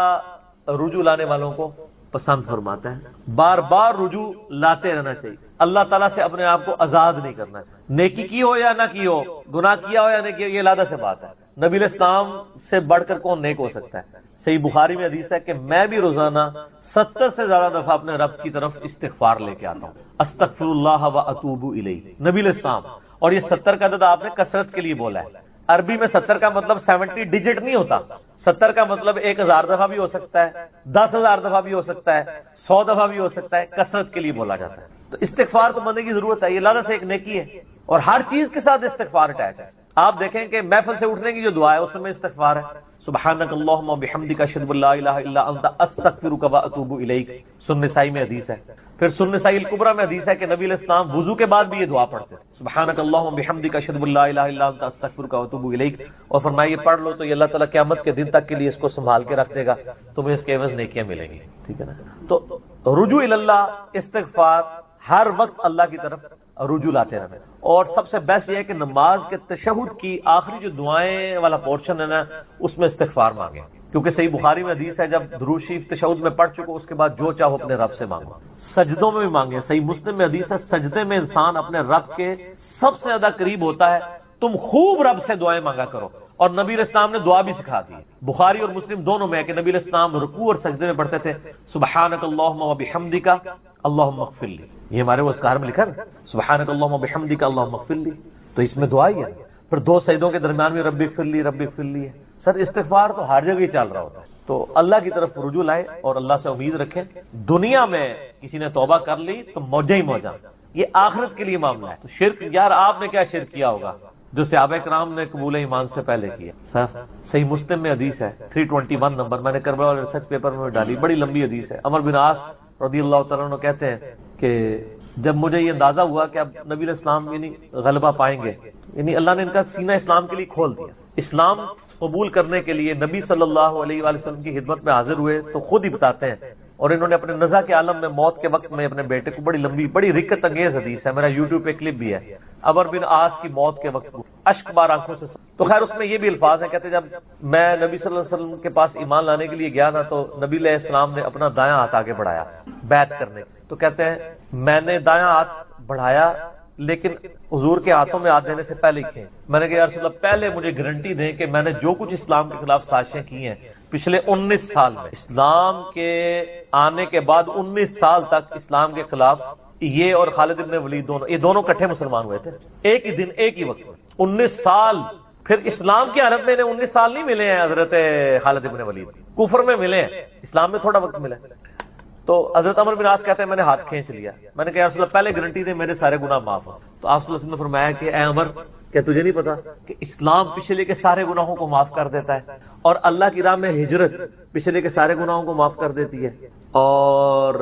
رجوع لانے والوں کو پسند فرماتا ہے. بار بار رجوع لاتے رہنا چاہیے. اللہ تعالیٰ سے اپنے آپ کو آزاد نہیں کرنا چاہیے. نیکی کی ہو یا نہ کی ہو، گناہ کیا ہو یا نہیں کیا، یہ علیحدہ سے بات ہے. نبی علیہ السلام سے بڑھ کر کون نیک ہو سکتا ہے؟ صحیح بخاری میں حدیث ہے کہ میں بھی روزانہ 70 سے زیادہ دفعہ اپنے رب کی طرف استغفار لے کے آتا ہوں. استغفر اللہ و اتوب الیہ، نبی علیہ السلام. اور یہ 70 کا عدد آپ نے کثرت کے لیے بولا ہے. عربی میں 70 کا مطلب 70 ڈیجٹ نہیں ہوتا. 70 کا مطلب 1000 دفعہ بھی ہو سکتا ہے، 10,000 دفعہ بھی ہو سکتا ہے، 100 دفعہ بھی ہو سکتا ہے. کثرت کے لیے بولا جاتا ہے. تو استغفار تو بندے کی ضرورت ہے، یہ اللہ سے ایک نیکی ہے، اور ہر چیز کے ساتھ استغفار اٹیچ ہے. آپ دیکھیں کہ محفل سے اٹھنے کی جو دعا ہے اس میں استغفار ہے. سبحانک اللہم وبحمدک اشہد ان لا الہ الا انت استغفرک واتوب الیک، سنن نسائی میں حدیث ہے. پھر سنن نسائی الکبریٰ میں حدیث ہے کہ نبی علیہ السلام وضو کے بعد بھی یہ دعا پڑھتے ہیں، سبحانک اللہم وبحمدک اشہد ان لا الہ الا انت استغفرک واتوب الیک. اور فرمایا یہ پڑھ لو تو یہ اللہ تعالیٰ قیامت کے دن تک کے لیے اس کو سنبھال کے رکھ دے گا، تمہیں اس کے عوض نیکیاں ملیں گی. ٹھیک ہے نا. تو رجوع اللہ، استغفار، ہر وقت اللہ کی طرف رجوع لاتے رہنا. اور سب سے بیسٹ یہ ہے کہ نماز کے تشہد کی آخری جو دعائیں والا پورشن ہے نا اس میں استغفار مانگیں، کیونکہ صحیح بخاری میں حدیث ہے جب درود شریف تشہد میں پڑھ چکو اس کے بعد جو چاہو اپنے رب سے مانگو. سجدوں میں بھی مانگیں. صحیح مسلم میں حدیث ہے سجدے میں انسان اپنے رب کے سب سے زیادہ قریب ہوتا ہے. تم خوب رب سے دعائیں مانگا کرو. اور نبی علیہ السلام نے دعا بھی سکھا دی. بخاری اور مسلم دونوں میں ہے کہ نبی علیہ السلام رکوع اور سجدے میں پڑھتے تھے سبحانک اللہم وبحمدک اللہم اغفر لی. یہ ہمارے وہ اذکار میں لکھا ہے سبحانک اللہم وبحمدک اللہم اغفر لی. تو اس میں دعا ہی ہے. پھر دو سجدوں کے درمیان میں رب اغفر لی رب اغفر لی ہے. سر استغفار تو ہر جگہ ہی چل رہا ہوتا ہے. تو اللہ کی طرف رجوع لائے اور اللہ سے امید رکھیں. دنیا میں کسی نے توبہ کر لی تو موجہ ہی موجہ، یہ آخرت کے لیے معاملہ ہے. تو شرک، یار آپ نے کیا شرک کیا ہوگا جو صحابہ کرام نے قبول ایمان سے پہلے کیا. صحیح مسلم میں حدیث ہے 321 نمبر، میں نے کربلا والے ریسرچ پیپر میں ڈالی، بڑی لمبی حدیث ہے. عمر بن عاص رضی اللہ تعالیٰ عنہ کہتے ہیں کہ جب مجھے یہ اندازہ ہوا کہ اب نبی علیہ السلام یعنی غلبہ پائیں گے، یعنی اللہ نے ان کا سینہ اسلام کے لیے کھول دیا. اسلام قبول کرنے کے لیے نبی صلی اللہ علیہ وآلہ وسلم کی خدمت میں حاضر ہوئے تو خود ہی بتاتے ہیں. اور انہوں نے اپنے نزا کے عالم میں موت کے وقت میں اپنے بیٹے کو، بڑی لمبی بڑی رکت انگیز حدیث ہے، میرا یوٹیوب پہ کلپ بھی ہے، عمر بن عاص کی موت کے وقت اشک بار آنکھوں سے. تو خیر اس میں یہ بھی الفاظ ہیں، کہتے ہیں جب میں نبی صلی اللہ علیہ وسلم کے پاس ایمان لانے کے لیے گیا نا تو نبی علیہ السلام نے اپنا دایاں ہاتھ آگے بڑھایا بیعت کرنے. تو کہتے ہیں میں نے دایاں ہاتھ بڑھایا لیکن حضور کے ہاتھوں میں ہاتھ دینے سے پہلے ہی تھے. میں نے کہا یا رسول اللہ پہلے مجھے گارنٹی دیں کہ میں نے جو کچھ اسلام کے خلاف سازشیں کی ہیں پچھلے 19 سال میں، اسلام کے آنے کے بعد 19 سال تک اسلام کے خلاف یہ اور خالد ابن ولید دونوں، یہ دونوں کٹھے مسلمان ہوئے تھے ایک ہی دن ایک ہی وقت میں، 19 سال. پھر اسلام کی حالت میں انہیں 19 سال نہیں ملے ہیں حضرت خالد ابن ولید، کفر میں ملے ہیں، اسلام میں تھوڑا وقت ملا. تو حضرت عمر بن عاص کہتے ہیں میں نے ہاتھ کھینچ لیا. میں نے کہا یا رسول اللہ پہلے گارنٹی دے میرے سارے گناہ معاف ہوں. تو آپ صلی اللہ علیہ وسلم نے فرمایا کہ اے عمر کیا تجھے نہیں پتا کہ اسلام پچھلے کے سارے گناہوں کو معاف کر دیتا ہے، اور اللہ کی راہ میں ہجرت پچھلے کے سارے گناہوں کو معاف کر دیتی ہے، اور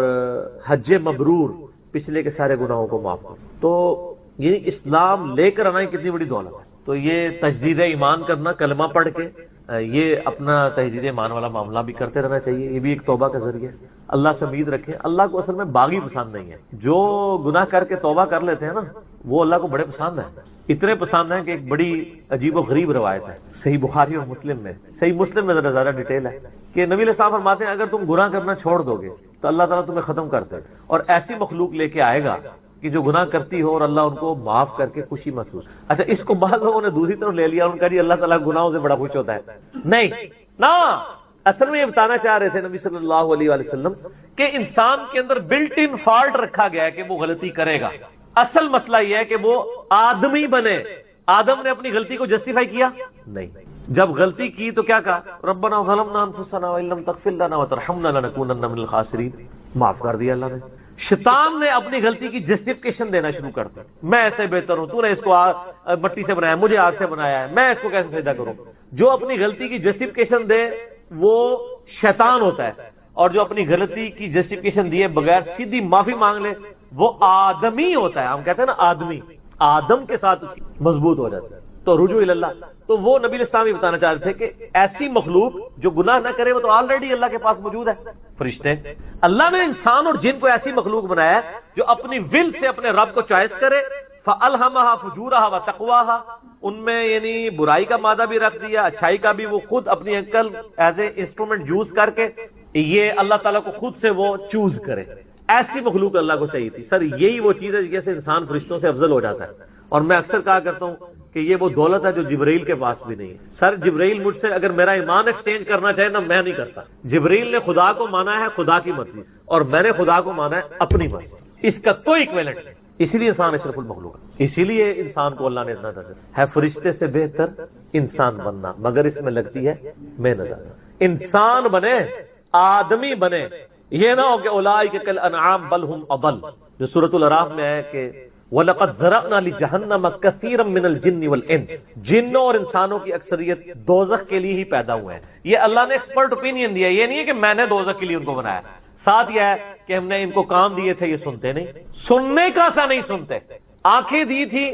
حج مبرور پچھلے کے سارے گناہوں کو معاف کر. تو یہ اسلام لے کر آنا کتنی بڑی دولت ہے. تو یہ تجدید ایمان کرنا، کلمہ پڑھ کے یہ اپنا تجدید ایمان والا معاملہ بھی کرتے رہنا چاہیے. یہ بھی ایک توبہ کا ذریعہ ہے. اللہ سے امید رکھیں. اللہ کو اصل میں باغی پسند نہیں ہے. جو گناہ کر کے توبہ کر لیتے ہیں نا وہ اللہ کو بڑے پسند ہیں. اتنے پسند ہیں کہ ایک بڑی عجیب و غریب روایت ہے صحیح بخاری اور مسلم میں، صحیح مسلم میں ذرا زیادہ ڈیٹیل ہے کہ نبی علیہ السلام فرماتے ہیں اگر تم گناہ کرنا چھوڑ دو گے تو اللہ تعالیٰ تمہیں ختم کر دے اور ایسی مخلوق لے کے آئے گا کہ جو گناہ کرتی ہو اور اللہ ان کو معاف کر کے خوشی محسوس. اچھا اس کو بعض لوگوں نے دوسری طرف لے لیا، ان کا جی اللہ تعالیٰ گناہوں سے بڑا خوش ہوتا ہے. نہیں نا، اصل میں یہ بتانا چاہ رہے تھے نبی صلی اللہ علیہ وآلہ وسلم کہ انسان کے اندر بلٹ ان فالٹ رکھا گیا ہے کہ وہ غلطی کرے گا. اصل مسئلہ یہ ہے کہ وہ آدمی بنے. آدم نے اپنی غلطی کو جسٹیفائی کیا نہیں. جب غلطی کی تو کیا کہا ربنا ظلمنا انفسنا وان لم تغفر لنا وترحمنا لنکونن من الخاسرین. معاف کر دیا اللہ نے. شیطان نے اپنی غلطی کی جسٹیفیکیشن دینا شروع کر دیا. میں ایسے بہتر ہوں، تو نے اس کو مٹی سے بنایا، مجھے آگ سے بنایا ہے، میں اس کو کیسے سجدہ کروں. جو اپنی غلطی کی جسٹیفیکیشن دے وہ شیطان ہوتا ہے، اور جو اپنی غلطی کی جسٹیفیکیشن دیے بغیر سیدھی معافی مانگ لے وہ آدمی ہوتا ہے. ہم کہتے ہیں نا آدمی، آدم کے ساتھ مضبوط ہو جاتا ہے. تو رجوع اللہ. تو وہ نبی الاسلام یہ بتانا چاہ رہے تھے کہ ایسی مخلوق جو گناہ نہ کرے وہ تو آلریڈی اللہ کے پاس موجود ہے. فرشتے، اللہ نے انسان اور جن کو ایسی مخلوق بنایا ہے جو اپنی ول سے اپنے رب کو چوائس کرے. فَأَلْهَمَهَا فُجُورَهَا وَتَقْوَاهَا، ان میں یعنی برائی کا مادہ بھی رکھ دیا، اچھائی کا بھی. وہ خود اپنی عقل ایز اے انسٹرومنٹ یوز کر کے یہ اللہ تعالیٰ کو خود سے وہ چوز کرے. ایسی مخلوق اللہ کو چاہیے تھی. سر یہی وہ چیز ہے جیسے انسان فرشتوں سے افضل ہو جاتا ہے. اور میں اکثر کہا کرتا ہوں کہ یہ وہ دولت ہے جو جبرائیل کے پاس بھی نہیں ہے. سر جبرائیل مجھ سے اگر میرا ایمان ایکسچینج کرنا چاہے نا میں نہیں کرتا. جبرائیل نے خدا کو مانا ہے خدا کی مرضی، اور میں نے خدا کو مانا ہے اپنی مرضی. اس کا کوئی ایکویلنٹ نہیں. اسی لیے انسان اشرف المخلوق ہے. اسی لیے انسان کو اللہ نے اتنا درجہ ہے فرشتے سے بہتر انسان بننا، مگر اس میں لگتی ہے محنت. انسان بنے، آدمی بنے. یہ نہ ہو کہ اولئک کالانعام بل هم اضل، جو سورۃ الاعراف میں ہے کہ وَلَقَدْ ذَرَأْنَا لِجَهَنَّمَ كَثِيرًا مِنَ الْجِنِّ وَالْإِنسِ، جنوں اور انسانوں کی اکثریت دوزخ کے لیے ہی پیدا ہوئے ہیں. یہ اللہ نے ایکسپرٹ اوپینین دیا. یہ نہیں ہے کہ میں نے دوزخ کے لیے ان کو بنایا. ساتھ یہ ہے کہ ہم نے ان کو کام دیے تھے، یہ سنتے نہیں. سننے کا سا نہیں سنتے. آنکھیں دی تھی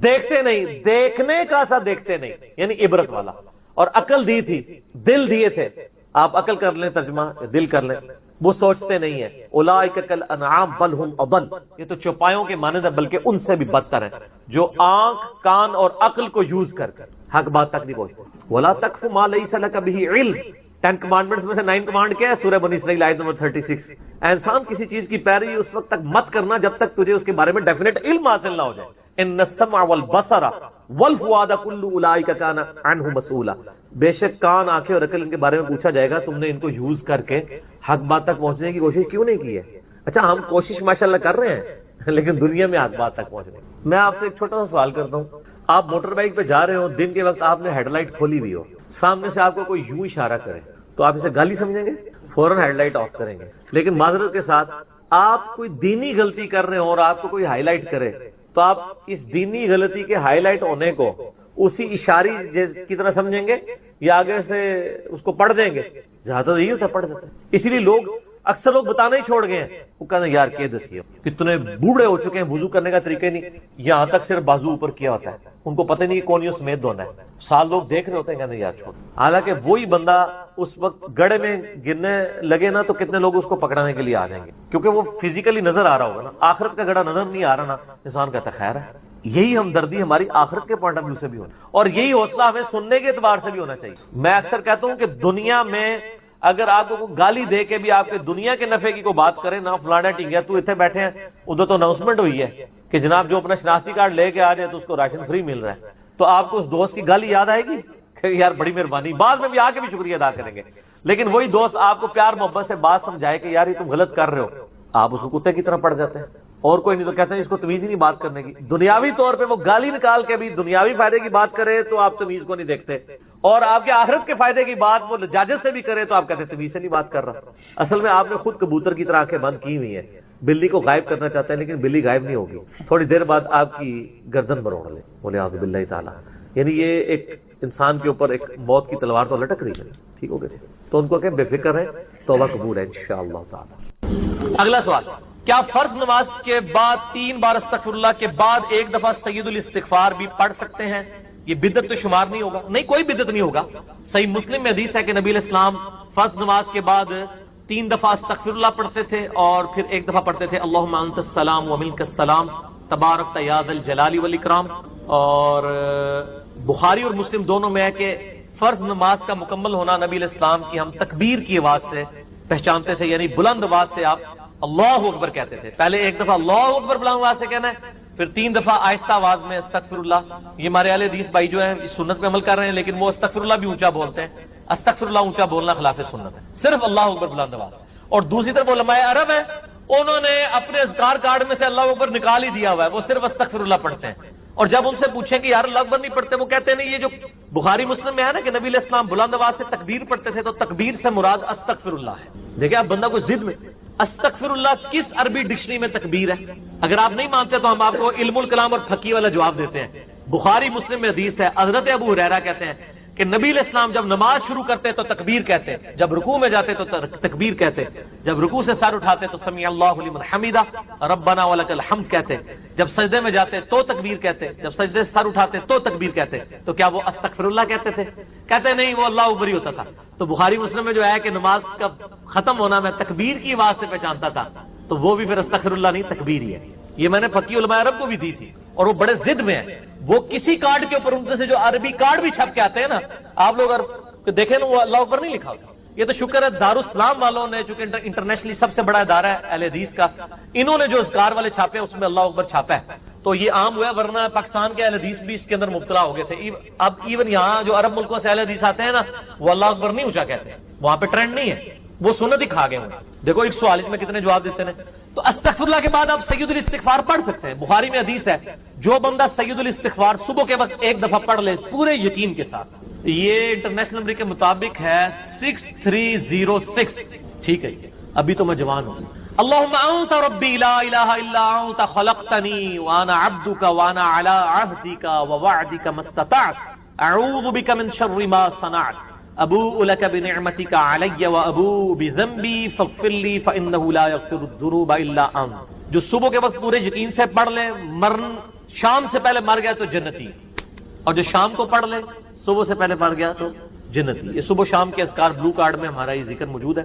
دیکھتے نہیں، دیکھنے کا سا دیکھتے نہیں، یعنی عبرت والا. اور عقل دی تھی، دل دیے تھے. آپ عقل کر لیں ترجمہ، دل کر لیں. وہ سوچتے نہیں ہیں. اولئک کالانعام بل هم اضل، یہ تو چوپایوں کے مانند ہے بلکہ ان سے بھی بدتر ہیں، جو آنکھ کان اور عقل کو یوز کر حق بات تک نہیں پہنچتے. ولا تقف ما ليس لك به علم، 10 کمانڈمنٹس میں سے 9 کمانڈ کیا ہے؟ سورہ بنی اسرائیل آیت نمبر 36. انسان کسی چیز کی پیروی اس وقت تک مت کرنا جب تک تجھے اس کے بارے میں ڈیفینیٹ علم حاصل نہ ہو جائے. ان السمع والبصر والفؤاد كل اولئک كان عنه مسؤولا، بے شک کان، آنکھیں اور عقل ان کے بارے میں پوچھا جائے گا. تم نے ان کو یوز کر کے حق بات تک پہنچنے کی کوشش کیوں نہیں کی ہے؟ اچھا ہم کوشش ماشاءاللہ کر رہے ہیں لیکن دنیا میں حق بات تک پہنچنے. میں آپ سے ایک چھوٹا سا سوال کرتا ہوں. آپ موٹر بائک پہ جا رہے ہو، دن کے وقت آپ نے ہیڈ لائٹ کھولی ہوئی ہو، سامنے سے آپ کو کوئی یوں اشارہ کرے تو آپ اسے گالی سمجھیں گے؟ فوراً ہیڈ لائٹ آف کریں گے. لیکن معذرت کے ساتھ آپ کوئی دینی غلطی کر رہے ہو اور آپ کو کوئی ہائی لائٹ کرے تو آپ اس دینی غلطی کے ہائی لائٹ ہونے کو اسی اشاری کی طرح سمجھیں گے یا آگے سے اس کو پڑھ دیں گے؟ جہاں تو یہی ہوتا پڑھ دیتے. اسی لیے لوگ اکثر لوگ بتانا ہی چھوڑ گئے ہیں. وہ کہتے ہیں یار کہہ دسیے کتنے بوڑھے ہو چکے ہیں، وضو کرنے کا طریقہ نہیں، یہاں تک صرف بازو اوپر کیا ہوتا ہے، ان کو پتہ نہیں کہ کون یوں سمیت دھونا ہے. سال لوگ دیکھ رہے ہوتے ہیں، کہتے ہیں یار چھوڑ. حالانکہ وہی بندہ اس وقت گڑھے میں گرنے لگے نا تو کتنے لوگ اس کو پکڑانے کے لیے آ جائیں گے، کیونکہ وہ فزیکلی نظر آ رہا ہوگا نا. آخرت کا گڑھا نظر نہیں آ رہا نا، انسان کہتا ہے خیر ہے. یہی ہمدردی ہماری آخرت کے پوائنٹ آف ویو سے بھی ہونا، اور یہی حوصلہ ہمیں سننے کے اعتبار سے بھی ہونا چاہیے. میں اکثر کہتا ہوں کہ دنیا میں اگر آپ کو گالی دے کے بھی آپ کے دنیا کے نفع کی کوئی بات کرے نا، فلانا ٹھیک ہے تو اتنے بیٹھے ہیں، ادھر تو اناؤنسمنٹ ہوئی ہے کہ جناب جو اپنا شناختی کارڈ لے کے آ جائے تو اس کو راشن فری مل رہا ہے، تو آپ کو اس دوست کی گل یاد آئے گی کہ یار بڑی مہربانی، بعد میں بھی آ کے بھی شکریہ ادا کریں گے، لیکن وہی دوست آپ کو پیار محبت سے بات سمجھائے کہ یار یہ تم غلط کر رہے ہو، آپ اس کو کتے کی طرح پڑ جاتے ہیں، اور کوئی نہیں تو کہتے ہیں اس کو تمیز ہی نہیں بات کرنے کی۔ دنیاوی طور پہ وہ گالی نکال کے بھی دنیاوی فائدے کی بات کرے تو آپ تمیز کو نہیں دیکھتے، اور آپ کے آخرت کے فائدے کی بات وہ لجاجت سے بھی کرے تو آپ کہتے ہیں تمیز سے نہیں بات کر رہا۔ اصل میں آپ نے خود کبوتر کی طرح آنکھیں بند کی ہوئی ہیں، بلی کو غائب کرنا چاہتے ہیں لیکن بلی غائب نہیں ہوگی، تھوڑی دیر بعد آپ کی گردن مروڑ لے، بولے اعوذ باللہ تعالیٰ۔ یعنی یہ ایک انسان کے اوپر ایک موت کی تلوار تو لٹک رہی ہے، ٹھیک ہو گئے تو ان کو کہ بے فکر ہے، توبہ قبول ہے انشاءاللہ تعالی۔ اگلا سوال، کیا فرض نماز کے بعد 3 بار استغفر اللہ کے بعد ایک دفعہ سید الاستغفار بھی پڑھ سکتے ہیں؟ یہ بدعت تو شمار نہیں ہوگا؟ نہیں، کوئی بدعت نہیں ہوگا۔ صحیح مسلم میں حدیث ہے کہ نبی علیہ السلام فرض نماز کے بعد 3 دفعہ استغفر اللہ پڑھتے تھے اور پھر ایک دفعہ پڑھتے تھے اللہم انت السلام ومنک السلام تبارک یا ذا الجلال والاکرام۔ اور بخاری اور مسلم دونوں میں ہے کہ فرض نماز کا مکمل ہونا نبی علیہ السلام کی ہم تکبیر کی آواز سے پہچانتے تھے، یعنی بلند آواز سے آپ اللہ اکبر کہتے تھے، پہلے ایک دفعہ اللہ اکبر بلند آواز سے کہنا ہے، پھر 3 دفعہ آہستہ آواز میں استغفر اللہ۔ یہ ہمارے اہل حدیث بھائی جو ہیں اس سنت پہ عمل کر رہے ہیں، لیکن وہ استغفر اللہ بھی اونچا بولتے ہیں، استغفر اللہ اونچا بولنا خلاف سنت ہے، صرف اللہ اکبر بلند آواز۔ اور دوسری طرف علماء عرب ہیں، انہوں نے اپنے اذکار کارڈ میں سے اللہ اکبر نکال ہی دیا ہوا ہے، وہ صرف استغفر اللہ پڑھتے ہیں، اور جب ان سے پوچھیں کہ یار اللہ اکبر نہیں پڑھتے، وہ کہتے ہیں نہیں، یہ جو بخاری مسلم میں ہے نا کہ نبی علیہ السلام بلند آواز سے تکبیر پڑھتے تھے، تو تکبیر سے مراد استغفر اللہ ہے۔ دیکھیں آپ بندہ کو ضد میں، استغفر اللہ کس عربی ڈکشنری میں تکبیر ہے؟ اگر آپ نہیں مانتے تو ہم آپ کو علم الکلام اور فقہ والا جواب دیتے ہیں۔ بخاری مسلم میں حدیث ہے، حضرت ابو ہریرہ کہتے ہیں کہ نبی علیہ السلام جب نماز شروع کرتے تو تکبیر کہتے، جب رکوع میں جاتے تو تکبیر کہتے، جب رکوع سے سر اٹھاتے تو سمیع اللہ لمن حمیدہ ربنا ولک الحمد کہتے، جب سجدے میں جاتے تو تکبیر کہتے، جب سجدے سے سر اٹھاتے تو تکبیر کہتے۔ تو کیا وہ استغفر اللہ کہتے تھے؟ کہتے نہیں، وہ اللہ اکبر ہی ہوتا تھا۔ تو بخاری مسلم میں جو ہے کہ نماز کا ختم ہونا میں تکبیر کی آواز سے پہچانتا تھا، تو وہ بھی پھر استغفر اللہ نہیں، تکبیر ہی ہے۔ یہ میں نے فقی علماء عرب کو بھی دی تھی، اور وہ بڑے ضد میں ہیں، وہ کسی کارڈ کے اوپر ان سے جو عربی کارڈ بھی چھپ کے آتے ہیں نا، آپ لوگ اگر دیکھیں نا وہ اللہ اکبر نہیں لکھا ہوتا۔ یہ تو شکر ہے دارالاسلام والوں نے، چونکہ انٹرنیشنلی سب سے بڑا ادارہ ہے اہل حدیث کا، انہوں نے جو اذکار والے چھاپے ہیں اس میں اللہ اکبر چھاپا ہے، تو یہ عام ہوا ہے، ورنہ پاکستان کے اہل حدیث بھی اس کے اندر مبتلا ہو گئے تھے۔ اب ایون یہاں جو عرب ملکوں سے اہل حدیث آتے ہیں نا، وہ اللہ اکبر نہیں اونچا کہتے ہیں، وہاں پہ ٹرینڈ نہیں ہے، وہ سنت ہی کھا گئے ہوئے۔ دیکھو ایک سوال اس میں کتنے جواب دیتے ہیں۔ تو استغفر اللہ کے بعد آپ سید الاستغفار پڑھ سکتے ہیں۔ بخاری میں حدیث ہے جو بندہ سید الاستغفار صبح کے وقت ایک دفعہ پڑھ لے پورے یقین کے ساتھ، یہ انٹرنیشنل نمبر کے مطابق ہے 6306، ٹھیک ہے، ابھی تو میں جوان ہوں۔ اللہم انت ربی لا الہ الا انت خلقتنی وانا عبدک وانا علی عہدک ووعدک ما استطعت اعوذ بک من شر ما صنعت ابوء لک بنعمتک علی وابوء بذنبی فاغفر لی فانہ لا یغفر الذنوب الا انت۔ جو صبح کے وقت پورے یقین سے پڑھ لے، شام سے پہلے مر گیا تو جنتی، اور جو شام کو پڑھ لے صبح سے پہلے پڑھ گیا تو جنتی۔ یہ صبح شام کے اذکار بلو کارڈ میں ہمارا یہ ذکر موجود ہے،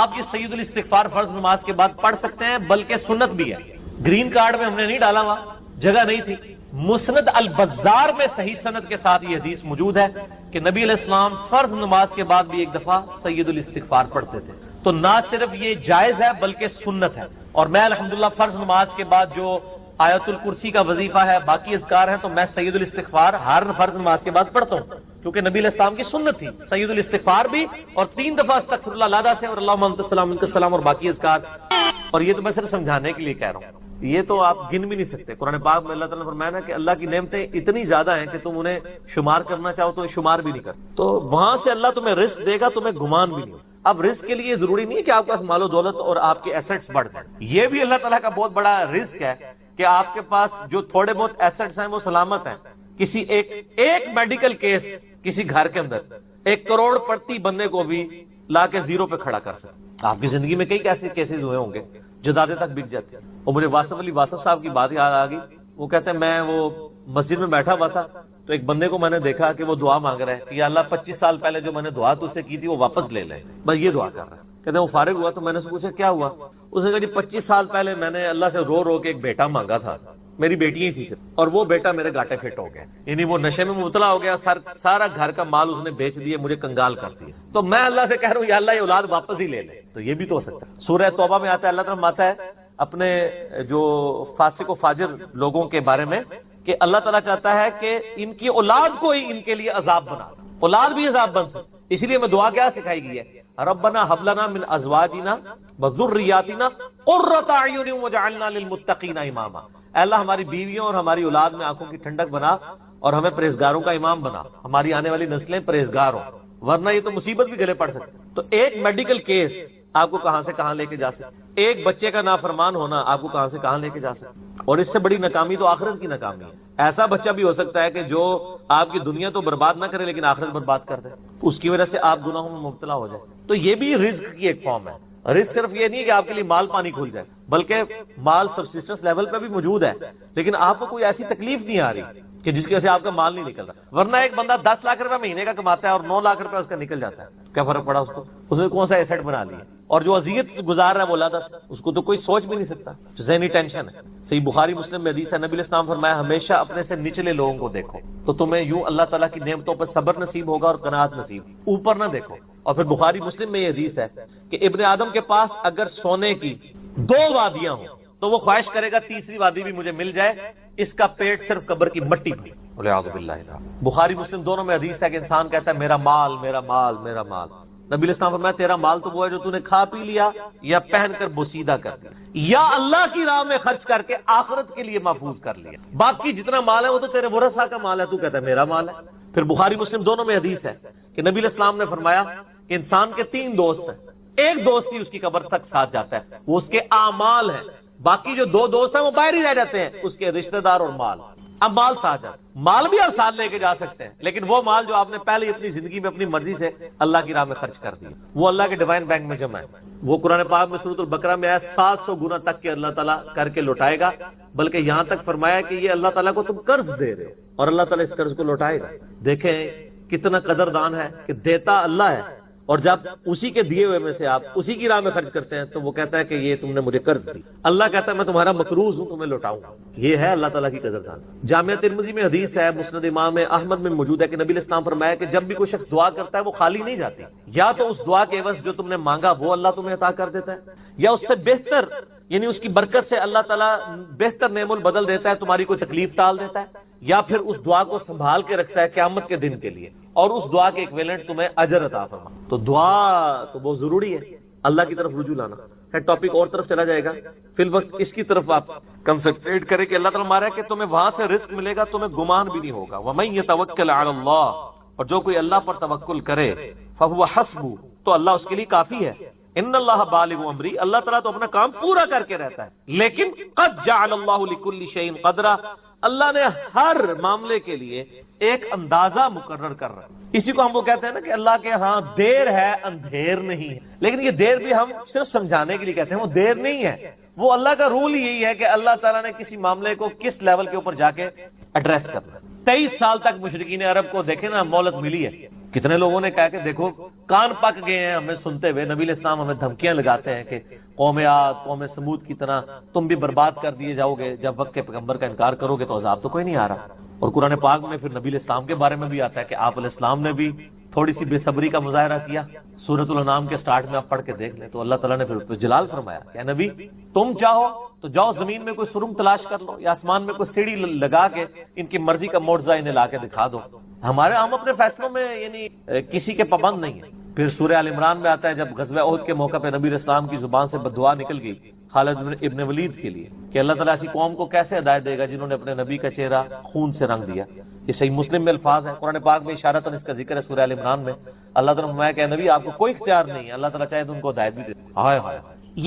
آپ یہ سید الاستغفار فرض نماز کے بعد پڑھ سکتے ہیں، بلکہ سنت بھی ہے۔ گرین کارڈ میں ہم نے نہیں ڈالا، ہوا جگہ نہیں تھی۔ مسند البزار میں صحیح سند کے ساتھ یہ حدیث موجود ہے کہ نبی علیہ السلام فرض نماز کے بعد بھی ایک دفعہ سید الاستغفار پڑھتے تھے۔ تو نہ صرف یہ جائز ہے بلکہ سنت ہے، اور میں الحمدللہ فرض نماز کے بعد جو آیت الکرسی کا وظیفہ ہے، باقی اذکار ہیں، تو میں سید الاستغفار ہر فرض نماز کے بعد پڑھتا ہوں، کیونکہ نبی علیہ السلام کی سنت تھی سید الاستغفار بھی، اور 3 دفعہ استغفر اللہ لادا سے، اور اللہم انت السلام منک السلام، اور باقی اذکار۔ اور یہ تو میں صرف سمجھانے کے لیے کہہ رہا ہوں، یہ تو آپ گن بھی نہیں سکتے۔ قرآن پاک میں اللہ تعالیٰ نے فرمایا نا کہ اللہ کی نعمتیں اتنی زیادہ ہیں کہ تم انہیں شمار کرنا چاہو تو شمار بھی نہیں کر، تو وہاں سے اللہ تمہیں رزق دے گا، تمہیں گمان بھی نہیں۔ اب رزق کے لیے ضروری نہیں ہے کہ آپ کے پاس مال و دولت اور آپ کے ایسٹس بڑھ جائیں، یہ بھی اللہ تعالیٰ کا بہت بڑا رزق ہے کہ آپ کے پاس جو تھوڑے بہت ایسٹس ہیں وہ سلامت ہیں۔ کسی ایک میڈیکل کیس کسی گھر کے اندر 1 کروڑ پرتی بندے کو بھی لا کے زیرو پہ کھڑا کر سکتے۔ آپ کی زندگی میں کئی ایسے کیسز ہوئے ہوں گے جو دادے تک بک جاتے ہیں۔ اور مجھے واسف علی واسف صاحب کی بات یاد آ گئی، وہ کہتے ہیں میں وہ مسجد میں بیٹھا ہوا تھا تو ایک بندے کو میں نے دیکھا کہ وہ دعا مانگ رہا ہے کہ یا اللہ 25 سال پہلے جو میں نے دعا تجھ سے کی تھی وہ واپس لے لے، بس یہ دعا کر رہا ہے۔ کہتے ہیں وہ فارغ ہوا تو میں نے اس سے پوچھا کیا ہوا؟ اس نے کہا جی 25 سال پہلے میں نے اللہ سے رو رو کے ایک بیٹا مانگا تھا، میری بیٹی ہی تھی، اور وہ بیٹا میرے گاٹے فٹ ہو گیا، یعنی وہ نشے میں مبتلا ہو گیا، سارا گھر کا مال اس نے بیچ دیا، مجھے کنگال کر دیا، تو میں اللہ سے کہہ رہا ہوں یا اللہ یہ اولاد واپس ہی لے لے۔ تو یہ بھی تو ہو سکتا ہے۔ سورہ توبہ میں آتا ہے، اللہ تعالیٰ آتا ہے اپنے جو فاسق و فاجر لوگوں کے بارے میں کہ اللہ تعالیٰ کہتا ہے کہ ان کی اولاد کو ہی ان کے لیے عذاب بنا، اولاد بھی عذاب بن سکتی، اسی لیے میں دعا کیا سکھائی گئی ہے، ربنا هب لنا من ازواجنا وذرياتنا قرۃ اعین واجعلنا للمتقین اماما، اے اللہ ہماری بیویوں اور ہماری اولاد میں آنکھوں کی ٹھنڈک بنا اور ہمیں پرہیزگاروں کا امام بنا، ہماری آنے والی نسلیں پرہیزگار ہوں، ورنہ یہ تو مصیبت بھی گلے پڑ سکتی۔ تو ایک میڈیکل کیس آپ کو کہاں سے کہاں لے کے جا سکتے، ایک بچے کا نافرمان ہونا آپ کو کہاں سے کہاں لے کے جا سکتے، اور اس سے بڑی ناکامی تو آخرت کی ناکامی ہے۔ ایسا بچہ بھی ہو سکتا ہے کہ جو آپ کی دنیا تو برباد نہ کرے لیکن آخرت برباد کر دے، اس کی وجہ سے آپ گناہوں میں مبتلا ہو جائے۔ تو یہ بھی رزق کی ایک فارم ہے۔ رزق صرف یہ نہیں کہ آپ کے لیے مال پانی کھل جائے، بلکہ مال سبسسٹنس لیول پہ بھی موجود ہے، لیکن آپ کو کوئی ایسی تکلیف نہیں آ رہی کہ جس کی وجہ سے آپ کا مال نہیں نکل رہا۔ ورنہ ایک بندہ 10 لاکھ روپے مہینے کا کماتا ہے اور 9 لاکھ روپے اس کا نکل جاتا ہے، کیا فرق پڑا اس کو؟ اس نے کون سا ایسٹ بنا لیا؟ اور جو اذیت گزار رہا ہے وہ لادہ، اس کو تو کوئی سوچ بھی نہیں سکتا، ذہنی ٹینشن ہے۔ صحیح بخاری مسلم میں حدیث ہے، نبی علیہ السلام فرمایا ہمیشہ اپنے سے نچلے لوگوں کو دیکھو تو تمہیں یوں اللہ تعالیٰ کی نعمتوں پر صبر نصیب ہوگا اور قناعت نصیب، اوپر نہ دیکھو۔ اور پھر بخاری مسلم میں یہ حدیث ہے کہ ابن آدم کے پاس اگر سونے کی 2 وادیاں ہوں تو وہ خواہش کرے گا تیسری وادی بھی مجھے مل جائے، اس کا پیٹ صرف قبر کی مٹی پہ۔ والعیاذ باللہ۔ بخاری مسلم دونوں میں حدیث ہے کہ انسان کہتا ہے میرا مال میرا مال میرا مال، نبی علیہ السلام فرمایا تیرا مال تو وہ ہے جو تو نے کھا پی لیا یا پہن کر بوسیدہ کر دیا یا اللہ کی راہ میں خرچ کر کے آخرت کے لیے محفوظ کر لیا، باقی جتنا مال ہے وہ تو تیرے ورثہ کا مال ہے، تو کہتا ہے میرا مال ہے۔ پھر بخاری مسلم دونوں میں حدیث ہے کہ نبی علیہ السلام نے فرمایا کہ انسان کے 3 دوست ہیں، ایک دوست ہی اس کی قبر تک ساتھ جاتا ہے، وہ اس کے اعمال ہیں، باقی جو 2 دوست ہیں وہ باہر ہی رہ جاتے ہیں، اس کے رشتہ دار اور مال۔ اب مال ساتھ ہے، مال بھی ہر سال لے کے جا سکتے ہیں، لیکن وہ مال جو آپ نے پہلے اپنی زندگی میں اپنی مرضی سے اللہ کی راہ میں خرچ کر دیا وہ اللہ کے ڈیوائن بینک میں جمع ہے، وہ قرآن پاک میں سورۃ البقرہ میں ہے 700 گنا تک کے اللہ تعالیٰ کر کے لوٹائے گا، بلکہ یہاں تک فرمایا کہ یہ اللہ تعالیٰ کو تم قرض دے رہے ہو اور اللہ تعالیٰ اس قرض کو لوٹائے گا۔ دیکھیں کتنا قدردان ہے کہ دیتا اللہ ہے، اور جب اسی کے دیے ہوئے میں سے آپ اسی کی راہ میں خرچ کرتے ہیں تو وہ کہتا ہے کہ یہ تم نے مجھے قرض دی، اللہ کہتا ہے میں تمہارا مقروض ہوں تمہیں لوٹاؤں گا۔ یہ ہے اللہ تعالیٰ کی قدردان۔ جامعہ ترمذی میں حدیث ہے، مسند امام احمد میں موجود ہے کہ نبی علیہ السلام فرمایا کہ جب بھی کوئی شخص دعا کرتا ہے وہ خالی نہیں جاتی، یا تو اس دعا کے عوض جو تم نے مانگا وہ اللہ تمہیں عطا کر دیتا ہے، یا اس سے بہتر یعنی اس کی برکت سے اللہ تعالیٰ بہتر نعم البدل دیتا ہے، تمہاری کوئی تکلیف ٹال دیتا ہے، یا پھر اس دعا کو سنبھال کے رکھتا ہے قیامت کے دن کے لیے، اور اس دعا کے ایکویلنٹ تمہیں اجر عطا فرما۔ تو دعا تو بہت ضروری ہے، اللہ کی طرف رجوع لانا ہے۔ ٹاپک اور طرف چلا جائے گا، فی الوقت اس کی طرف آپ کنسنٹریٹ کریں کہ اللہ تعالیٰ مارا ہے کہ تمہیں وہاں سے رزق ملے گا، تمہیں گمان بھی نہیں ہوگا۔ وَمَن يَتَوَكَّلْ عَلَى اللَّهِ، اور جو کوئی اللہ پر توکل کرے فَهُوَ حَسْبُهُ، تو اللہ اس کے لیے کافی ہے۔ ان اللہ بالغ امری، اللہ تعالیٰ تو اپنا کام پورا کر کے رہتا ہے، لیکن قد جعل اللہ لكل شيء قدرا، اللہ نے ہر معاملے کے لیے ایک اندازہ مقرر کر رہا ہے۔ اسی کو ہم وہ کہتے ہیں نا کہ اللہ کے ہاں دیر ہے اندھیر نہیں ہے، لیکن یہ دیر بھی ہم صرف سمجھانے کے لیے کہتے ہیں، وہ دیر نہیں ہے، وہ اللہ کا رول یہی ہے کہ اللہ تعالیٰ نے کسی معاملے کو کس لیول کے اوپر جا کے ایڈریس کرنا۔ 23 سال تک مشرکین عرب کو دیکھیں نا مہلت ملی ہے، کتنے لوگوں نے کہا کہ دیکھو کان پک گئے ہیں ہمیں سنتے ہوئے، نبی علیہ السلام ہمیں دھمکیاں لگاتے ہیں کہ قوم عاد قوم سمود کی طرح تم بھی برباد کر دیے جاؤ گے، جب وقت کے پیغمبر کا انکار کرو گے تو عذاب تو کوئی نہیں آ رہا۔ اور قرآن پاک میں پھر نبی علیہ السلام کے بارے میں بھی آتا ہے کہ آپ علیہ السلام نے بھی تھوڑی سی بے صبری کا مظاہرہ کیا، سورۃ الانعام کے سٹارٹ میں آپ پڑھ کے دیکھ لیں تو اللہ تعالیٰ نے پھر اس پہ جلال فرمایا کہ اے نبی تم چاہو تو جاؤ زمین میں کوئی سرنگ تلاش کر لو یا آسمان میں کوئی سیڑھی لگا کے ان کی مرضی کا معجزہ انہیں لا کے دکھا دو، ہم اپنے فیصلوں میں یعنی کسی کے پابند نہیں ہیں۔ پھر سورہ آل عمران میں آتا ہے جب غزوہ احد کے موقع پہ نبی علیہ السلام کی زبان سے بددعا نکل گئی خالد ابن ولید کے لیے کہ اللہ تعالیٰ ایسی قوم کو کیسے ہدایت دے گا جنہوں نے اپنے نبی کا چہرہ خون سے رنگ دیا۔ یہ صحیح مسلم میں الفاظ ہیں، قرآن پاک میں اشارتاً اس کا ذکر ہے سورہ آل عمران میں۔ اللہ تعالیٰ نے فرمایا کہ نبی آپ کو کوئی اختیار نہیں ہے، اللہ تعالیٰ چاہے تو ان کو ہدایت بھی دے۔ ہائے ہائے،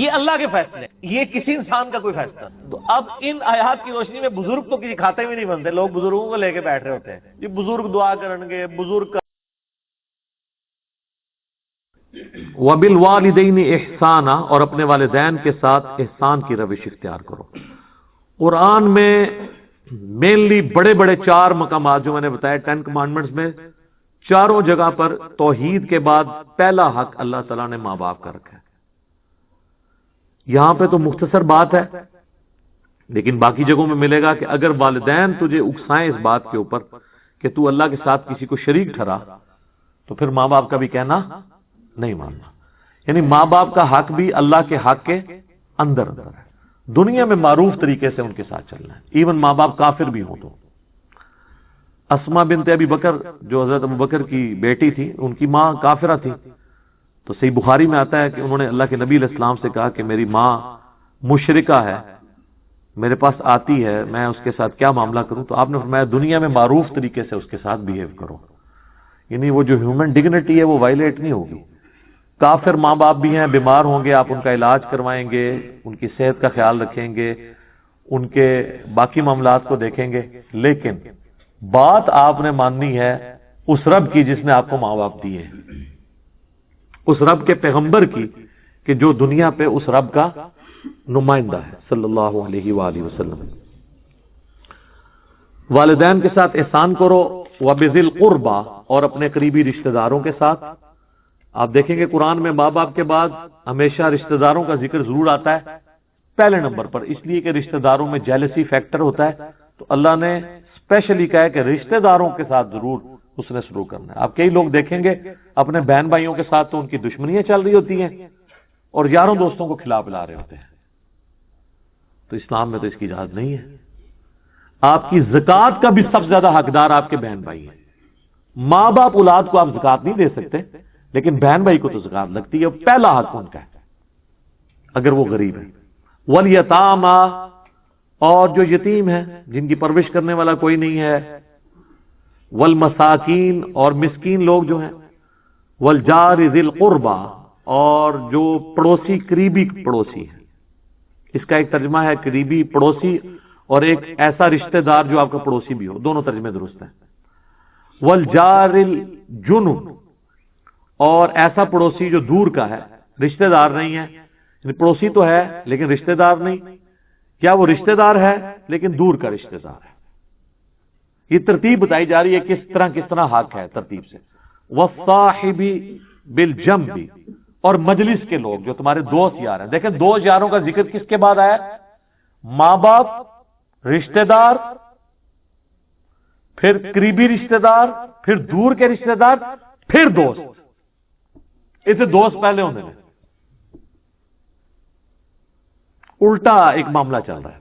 یہ اللہ کے فیصلے، یہ کسی انسان کا کوئی فیصلہ۔ تو اب ان آیات کی روشنی میں بزرگ تو کسی کھاتے میں نہیں بنتے، لوگ بزرگوں کو لے کے بیٹھ رہے ہوتے ہیں، یہ بزرگ دعا کریں گے، بزرگ وَبِالْوَالِدَيْنِ احسانا، اور اپنے والدین کے ساتھ احسان کی روش اختیار کرو۔ قرآن میں مینلی بڑے بڑے 4 مقامات جو میں نے بتایا 10 کمانڈمنٹس میں، چاروں جگہ پر توحید کے بعد پہلا حق اللہ تعالیٰ نے ماں باپ کا رکھا ہے۔ یہاں پہ تو مختصر بات ہے، لیکن باقی جگہوں میں ملے گا کہ اگر والدین تجھے اکسائیں اس بات کے اوپر کہ تو اللہ کے ساتھ کسی کو شریک ٹھہرا تو پھر ماں باپ کا بھی کہنا نہیں ماننا، یعنی ماں باپ کا حق بھی اللہ کے حق کے اندر ہے۔ دنیا میں معروف طریقے سے ان کے ساتھ چلنا ہے، ایون ماں باپ کافر بھی ہوں تو۔ اسما بنت ابی بکر جو حضرت ابو بکر کی بیٹی تھی، ان کی ماں کافرہ تھی، تو صحیح بخاری میں آتا ہے کہ انہوں نے اللہ کے نبی علیہ السلام سے کہا کہ میری ماں مشرکہ ہے، میرے پاس آتی ہے، میں اس کے ساتھ کیا معاملہ کروں؟ تو آپ نے فرمایا دنیا میں معروف طریقے سے اس کے ساتھ بیہیو کرو، یعنی وہ جو ہیومن ڈگنیٹی ہے وہ وائلیٹ نہیں ہوگی۔ کافر ماں باپ بھی ہیں، بیمار ہوں گے، آپ ان کا علاج کروائیں گے، ان کی صحت کا خیال رکھیں گے، ان کے باقی معاملات کو دیکھیں گے، لیکن بات آپ نے ماننی ہے اس رب کی جس نے آپ کو ماں باپ دیے ہیں، اس رب کے پیغمبر کی کہ جو دنیا پہ اس رب کا نمائندہ ہے صلی اللہ علیہ وآلہ وسلم۔ والدین کے ساتھ احسان کرو، وبذی القربى، اور اپنے قریبی رشتہ داروں کے ساتھ۔ آپ دیکھیں گے قرآن میں ماں باپ کے بعد ہمیشہ رشتہ داروں کا ذکر ضرور آتا ہے پہلے نمبر پر، اس لیے کہ رشتہ داروں میں جیلسی فیکٹر ہوتا ہے، تو اللہ نے اسپیشلی کہا ہے کہ رشتہ داروں کے ساتھ ضرور اس نے شروع کرنا ہے۔ آپ کئی لوگ دیکھیں گے اپنے بہن بھائیوں کے ساتھ تو ان کی دشمنیاں چل رہی ہوتی ہیں اور یاروں دوستوں کو کھلا پلا رہے ہوتے ہیں، تو اسلام میں تو اس کی اجازت نہیں ہے۔ آپ کی زکوٰۃ کا بھی سب سے زیادہ حقدار آپ کے بہن بھائی ہیں۔ ماں باپ اولاد کو آپ زکوٰۃ نہیں دے سکتے، لیکن بہن بھائی کو تو زکوٰۃ لگتی ہے، پہلا حق ان کا ہے اگر وہ غریب ہے۔ والیتامی، اور جو یتیم ہیں جن کی پرورش کرنے والا کوئی نہیں ہے، والمساکین، اور مسکین لوگ جو ہیں، والجار ذی القربى، اور جو پڑوسی قریبی پڑوسی ہیں، اس کا ایک ترجمہ ہے قریبی پڑوسی اور ایک ایسا رشتہ دار جو آپ کا پڑوسی بھی ہو، دونوں ترجمے درست ہیں۔ والجار الجنب، اور ایسا پڑوسی جو دور کا ہے، رشتہ دار نہیں ہے، یعنی پڑوسی تو ہے لیکن رشتہ دار نہیں، یا وہ رشتہ دار ہے لیکن دور کا رشتہ دار ہے۔ یہ ترتیب بتائی جا رہی ہے کس طرح حق ہے ترتیب سے۔ والصاحب بالجنب، اور مجلس کے لوگ جو تمہارے دوست یار ہیں۔ دیکھیں دوست یاروں کا ذکر کس کے بعد آیا؟ ماں باپ، رشتہ دار، پھر قریبی رشتہ دار، پھر دور کے رشتہ دار، پھر دوست۔ اسے دوست پہلے ہونے دیں، الٹا ایک معاملہ چل رہا ہے۔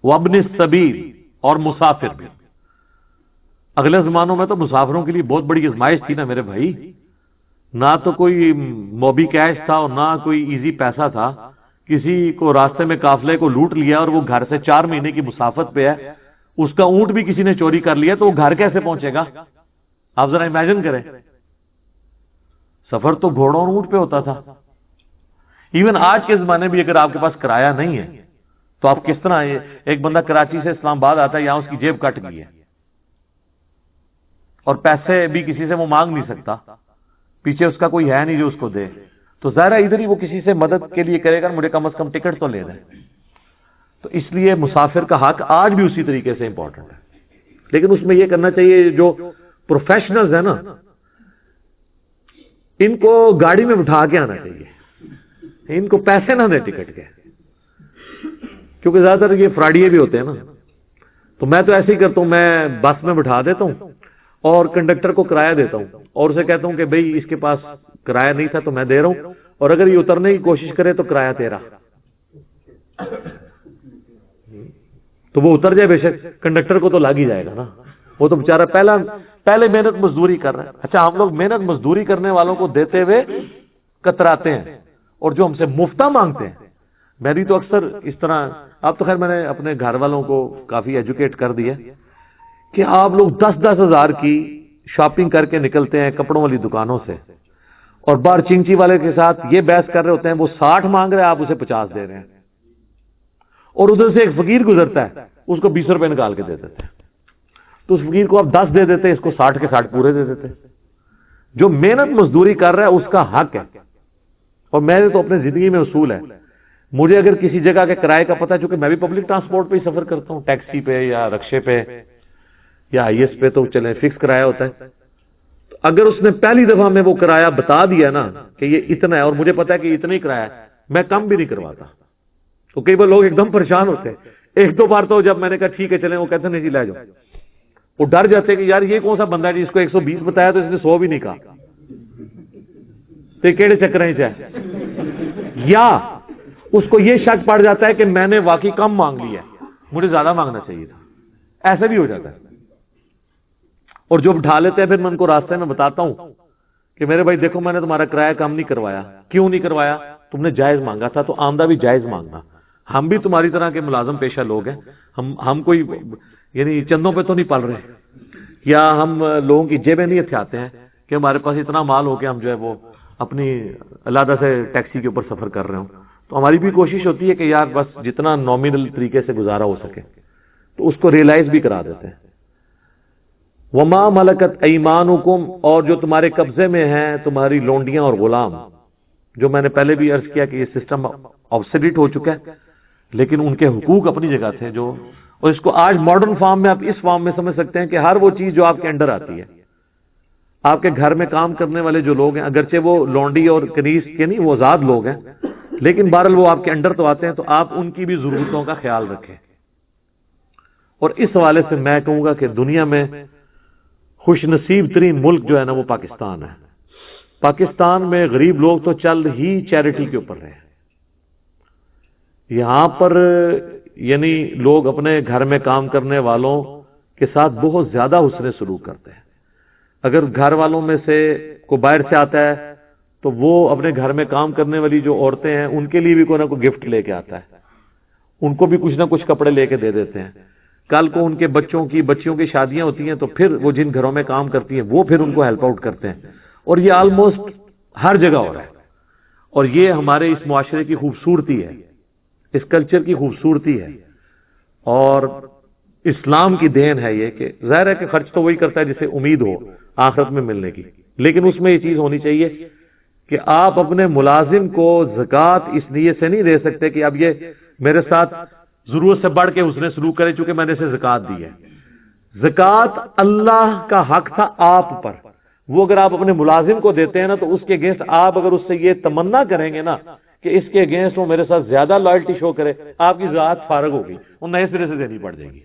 وابن السبیل، اور مسافر بھی۔ اگلے زمانوں میں تو مسافروں کے لیے بہت بڑی آزمائش تھی نا میرے بھائی، نہ تو کوئی موبی کیش تھا اور نہ کوئی ایزی پیسہ تھا۔ کسی کو راستے میں قافلے کو لوٹ لیا اور وہ گھر سے 4 مہینے کی مسافت پہ ہے، اس کا اونٹ بھی کسی نے چوری کر لیا تو وہ گھر کیسے پہنچے گا؟ آپ ذرا امیجن کریں، سفر تو گھوڑوں اور اونٹ پہ ہوتا تھا۔ ایون آج کے زمانے بھی اگر آپ کے پاس کرایہ نہیں ہے تو آپ کس طرح، ایک بندہ کراچی سے اسلام آباد آتا ہے، یہاں اس کی جیب کٹ گئی ہے اور پیسے بھی کسی سے وہ مانگ نہیں سکتا، پیچھے اس کا کوئی ہے نہیں جو اس کو دے، تو ظاہر ادھر ہی وہ کسی سے مدد کے لیے کرے گا، مجھے کم از کم ٹکٹ تو لے دیں۔ تو اس لیے مسافر کا حق آج بھی اسی طریقے سے امپورٹنٹ ہے، لیکن اس میں یہ کرنا چاہیے جو پروفیشنلز ہیں نا، ان کو گاڑی میں بٹھا کے آنا چاہیے، ان کو پیسے نہ دیں ٹکٹ کے، کیونکہ زیادہ تر یہ فراڈیے بھی ہوتے ہیں نا۔ تو میں تو ایسے ہی کرتا ہوں، میں بس میں بٹھا دیتا ہوں اور کنڈکٹر کو کرایہ دیتا ہوں اور اسے کہتا ہوں کہ بھئی اس کے پاس کرایہ نہیں تھا تو میں دے رہا ہوں، اور اگر یہ اترنے کی کوشش کرے تو کرایہ تیرا، تو وہ اتر جائے، بے شک کنڈکٹر کو تو لگ ہی جائے گا نا، وہ تو بیچارہ پہلے محنت مزدوری کر رہا ہے۔ اچھا، ہم لوگ محنت مزدوری کرنے والوں کو دیتے ہوئے کتراتے ہیں، اور جو ہم سے مفتہ مانگتے ہیں، میری تو اکثر اس طرح، اب تو خیر میں نے اپنے گھر والوں کو کافی ایجوکیٹ کر دیا کہ آپ لوگ 10-10 ہزار کی شاپنگ کر کے نکلتے ہیں کپڑوں والی دکانوں سے، اور باہر چنچی والے کے ساتھ یہ بحث کر رہے ہوتے ہیں، وہ 60 مانگ رہے ہیں، آپ اسے 50 دے رہے ہیں، اور ادھر سے ایک فقیر گزرتا ہے، اس کو 20 روپے نکال کے دے دیتے ہیں، تو اس فقیر کو آپ 10 دے دیتے، اس کو 60 کے 60 پورے دے دیتے۔ جو محنت مزدوری کر رہا ہے اس کا حق ہے، اور میرے تو اپنے زندگی میں اصول ہے، مجھے اگر کسی جگہ کے کرائے کا پتہ، چونکہ میں بھی پبلک ٹرانسپورٹ پہ ہی سفر کرتا ہوں، ٹیکسی پہ یا رکشے پہ یا آئی ایس پہ، تو چلیں فکس کرایہ ہوتا ہے، تو اگر اس نے پہلی دفعہ میں وہ کرایہ بتا دیا نا کہ یہ اتنا ہے، اور مجھے پتا ہے کہ اتنا ہی کرایہ ہے، میں کم بھی نہیں کرواتا۔ تو کئی بار لوگ ایک دم پریشان ہوتے ہیں، 1-2 بار تو جب میں نے کہا ٹھیک ہے چلیں، وہ کہتے ہیں نہیں جی لے جاؤ، وہ ڈر جاتے ہیں کہ یار یہ کون سا بندہ ہے جی، اس کو 120 بتایا تو اس نے 100 بھی نہیں کہا، تو یہ کیڑے چکر ہیں چاہے، یا اس کو یہ شک پڑ جاتا ہے کہ میں نے واقعی کم مانگ لیا ہے، مجھے زیادہ مانگنا چاہیے تھا، ایسا بھی ہو جاتا ہے۔ اور جو اٹھا لیتے ہیں پھر میں ان کو راستے میں بتاتا ہوں کہ میرے بھائی دیکھو میں نے تمہارا کرایہ کم نہیں کروایا، کیوں نہیں کروایا؟ تم نے جائز مانگا تھا، تو آمدہ بھی جائز مانگنا، ہم بھی تمہاری طرح کے ملازم پیشہ لوگ ہیں، ہم کوئی یعنی چندوں پہ تو نہیں پل رہے، یا ہم لوگوں کی جیبیں نہیں ہتھیاتے ہیں کہ ہمارے پاس اتنا مال ہو کہ ہم جو ہے وہ اپنی علیحدہ سے ٹیکسی کے اوپر سفر کر رہے ہوں۔ تو ہماری بھی کوشش ہوتی ہے کہ یار بس جتنا نامنل طریقے سے گزارا ہو سکے، تو اس کو ریئلائز بھی کرا دیتے ہیں۔ وما ملکت ایمانکم، اور جو تمہارے قبضے میں ہیں تمہاری لونڈیاں اور غلام، جو میں نے پہلے بھی عرض کیا کہ یہ سسٹم آبسلیٹ ہو چکا ہے، لیکن ان کے حقوق اپنی جگہ تھے، جو اور اس کو آج ماڈرن فارم میں آپ اس فارم میں سمجھ سکتے ہیں کہ ہر وہ چیز جو آپ کے انڈر آتی ہے، آپ کے گھر میں کام کرنے والے جو لوگ ہیں، اگرچہ وہ لونڈی اور کنیز کے نہیں، وہ آزاد لوگ ہیں، لیکن بہرحال وہ آپ کے انڈر تو آتے ہیں، تو آپ ان کی بھی ضرورتوں کا خیال رکھیں۔ اور اس حوالے سے میں کہوں گا کہ دنیا میں خوش نصیب ترین ملک جو ہے نا وہ پاکستان ہے۔ پاکستان میں غریب لوگ تو چل ہی چیریٹی کے اوپر رہے، یہاں پر یعنی لوگ اپنے گھر میں کام کرنے والوں کے ساتھ بہت زیادہ حسن سلوک کرتے ہیں۔ اگر گھر والوں میں سے کوئی باہر سے آتا ہے تو وہ اپنے گھر میں کام کرنے والی جو عورتیں ہیں ان کے لیے بھی کوئی نہ کوئی گفٹ لے کے آتا ہے، ان کو بھی کچھ نہ کچھ کپڑے لے کے دے دیتے ہیں۔ کل کو ان کے بچیوں کی شادیاں ہوتی ہیں تو پھر وہ جن گھروں میں کام کرتی ہیں وہ پھر ان کو ہیلپ آؤٹ کرتے ہیں، اور یہ آلموسٹ ہر جگہ ہو رہا ہے۔ اور یہ ہمارے اس معاشرے کی خوبصورتی ہے، اس کلچر کی خوبصورتی ہے، اور اسلام کی دین ہے یہ کہ ظاہر ہے کہ خرچ تو وہی کرتا ہے جسے امید ہو آخرت میں ملنے کی، لیکن اس میں یہ چیز ہونی چاہیے کہ آپ اپنے ملازم کو زکوٰۃ اس نیت سے نہیں دے سکتے کہ اب یہ میرے ساتھ ضرورت سے بڑھ کے اس نے سلوک کرے چونکہ میں نے اسے زکوٰۃ دی ہے۔ زکوٰۃ اللہ کا حق تھا آپ پر، وہ اگر آپ اپنے ملازم کو دیتے ہیں نا تو اس کے اگینسٹ آپ اگر اس سے یہ تمنا کریں گے نا کہ اس کے اگینسٹ وہ میرے ساتھ زیادہ لائلٹی شو کرے، آپ کی ذات فارغ ہوگی، وہ نئے سرے سے دینی پڑ جائے گی۔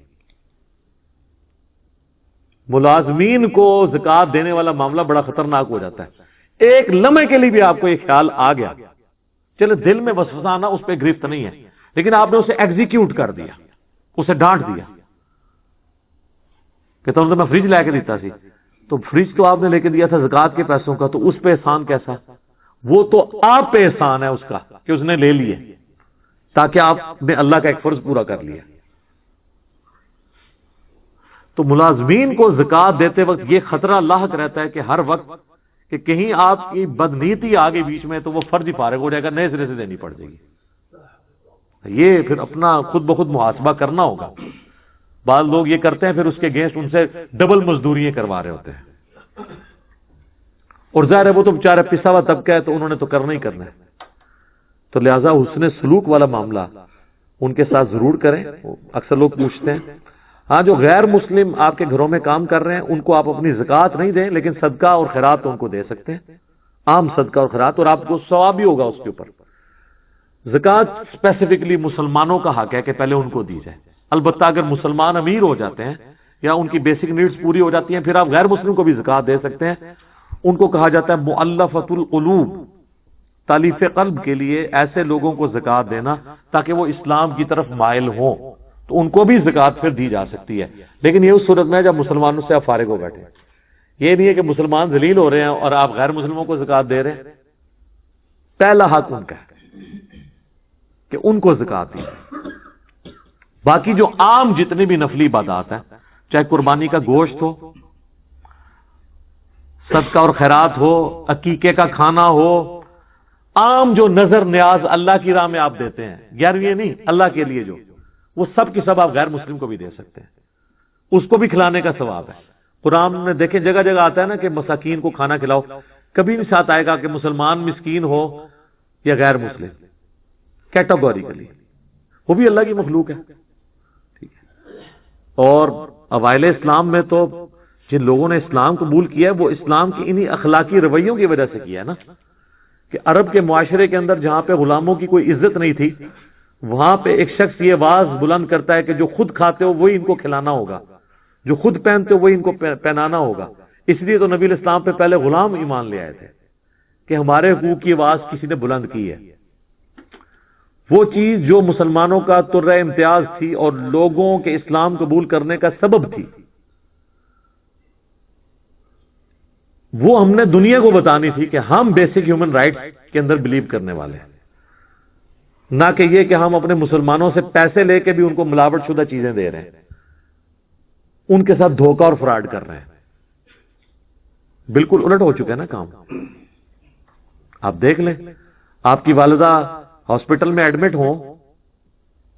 ملازمین کو زکوٰۃ دینے والا معاملہ بڑا خطرناک ہو جاتا ہے۔ ایک لمحے کے لیے بھی آپ کو یہ خیال آ گیا، چلے دل میں وسوسہ آنا اس پہ گرفت نہیں ہے، لیکن آپ نے اسے ایگزیکیوٹ کر دیا، اسے ڈانٹ دیا کہ تم تو میں فریج لے کے دیتا سی، تو فریج تو آپ نے لے کے دیا تھا زکوٰۃ کے پیسوں کا، تو اس پہ احسان کیسا؟ وہ تو آپ پہ احسان ہے اس کا کہ اس نے لے لیے، تاکہ آپ نے اللہ کا ایک فرض پورا کر لیا۔ تو ملازمین کو زکوٰۃ دیتے وقت یہ خطرہ لاحق رہتا ہے کہ ہر وقت کہ کہیں آپ کی بدنیتی آگے بیچ میں تو وہ فرض ہی فارغ ہو جائے گا، نئے سرے سے دینی پڑ جائے گی۔ یہ پھر اپنا خود بخود محاسبہ کرنا ہوگا۔ بعض لوگ یہ کرتے ہیں پھر اس کے اگینسٹ ان سے ڈبل مزدوریاں کروا رہے ہوتے ہیں، اور ظاہر ہے وہ تو بیچارہ پسا ہوا طبقہ ہے تو انہوں نے تو کرنا ہی کرنا ہے۔ تو لہذا حسن سلوک والا معاملہ ان کے ساتھ ضرور کریں۔ اکثر لوگ پوچھتے ہیں، ہاں جو غیر مسلم آپ کے گھروں میں کام کر رہے ہیں ان کو آپ اپنی زکوٰۃ نہیں دیں، لیکن صدقہ اور خیرات ان کو دے سکتے ہیں، عام صدقہ اور خیرات، اور آپ کو ثواب بھی ہوگا اس کے اوپر۔ زکوٰۃ اسپیسیفکلی مسلمانوں کا حق ہے کہ پہلے ان کو دی جائے، البتہ اگر مسلمان امیر ہو جاتے ہیں یا ان کی بیسک نیڈز پوری ہو جاتی ہیں پھر آپ غیر مسلم کو بھی زکوٰۃ دے سکتے ہیں۔ ان کو کہا جاتا ہے مؤلفۃ القلوب، تالیف قلب کے لیے ایسے لوگوں کو زکوٰۃ دینا تاکہ وہ اسلام کی طرف مائل ہوں، تو ان کو بھی زکوٰۃ پھر دی جا سکتی ہے، لیکن یہ اس صورت میں جب مسلمانوں سے آپ فارغ ہو بیٹھے۔ یہ نہیں ہے کہ مسلمان ذلیل ہو رہے ہیں اور آپ غیر مسلموں کو زکوٰۃ دے رہے ہیں، پہلا حق ان کا ہے کہ ان کو زکوٰۃ دی۔ باقی جو عام جتنی بھی نفلی عبادات ہیں، چاہے قربانی کا گوشت ہو، صدقہ اور خیرات ہو، عقیقے کا کھانا ہو، عام جو نظر نیاز اللہ کی راہ میں آپ دیتے ہیں، 11ویں نہیں اللہ کے لیے جو، وہ سب کی سب آپ غیر مسلم کو بھی دے سکتے ہیں، اس کو بھی کھلانے کا ثواب ہے۔ قرآن میں دیکھیں جگہ جگہ آتا ہے نا کہ مساکین کو کھانا کھلاؤ، کبھی نہیں ساتھ آئے گا کہ مسلمان مسکین ہو یا غیر مسلم، کیٹاگوریکلی وہ بھی اللہ کی مخلوق ہے، ٹھیک ہے۔ اور اوائل اسلام میں تو جن لوگوں نے اسلام قبول کیا ہے وہ اسلام کی انہی اخلاقی رویوں کی وجہ سے کیا ہے نا، کہ عرب کے معاشرے کے اندر جہاں پہ غلاموں کی کوئی عزت نہیں تھی، وہاں پہ ایک شخص یہ آواز بلند کرتا ہے کہ جو خود کھاتے ہو وہی ان کو کھلانا ہوگا، جو خود پہنتے ہو وہی ان کو پہنانا ہوگا۔ اس لیے تو نبی علیہ السلام پہ پہلے غلام ایمان لے آئے تھے کہ ہمارے حقوق کی آواز کسی نے بلند کی ہے۔ وہ چیز جو مسلمانوں کا ترہ امتیاز تھی اور لوگوں کے اسلام قبول کرنے کا سبب تھی، وہ ہم نے دنیا کو بتانی تھی کہ ہم بیسک ہیومن رائٹس کے اندر بلیو کرنے والے ہیں، نہ کہ یہ کہ ہم اپنے مسلمانوں سے پیسے لے کے بھی ان کو ملاوٹ شدہ چیزیں دے رہے ہیں، ان کے ساتھ دھوکہ اور فراڈ کر رہے ہیں۔ بالکل الٹ ہو چکا ہے نا کام۔ آپ دیکھ لیں، آپ کی والدہ ہاسپٹل میں ایڈمٹ ہوں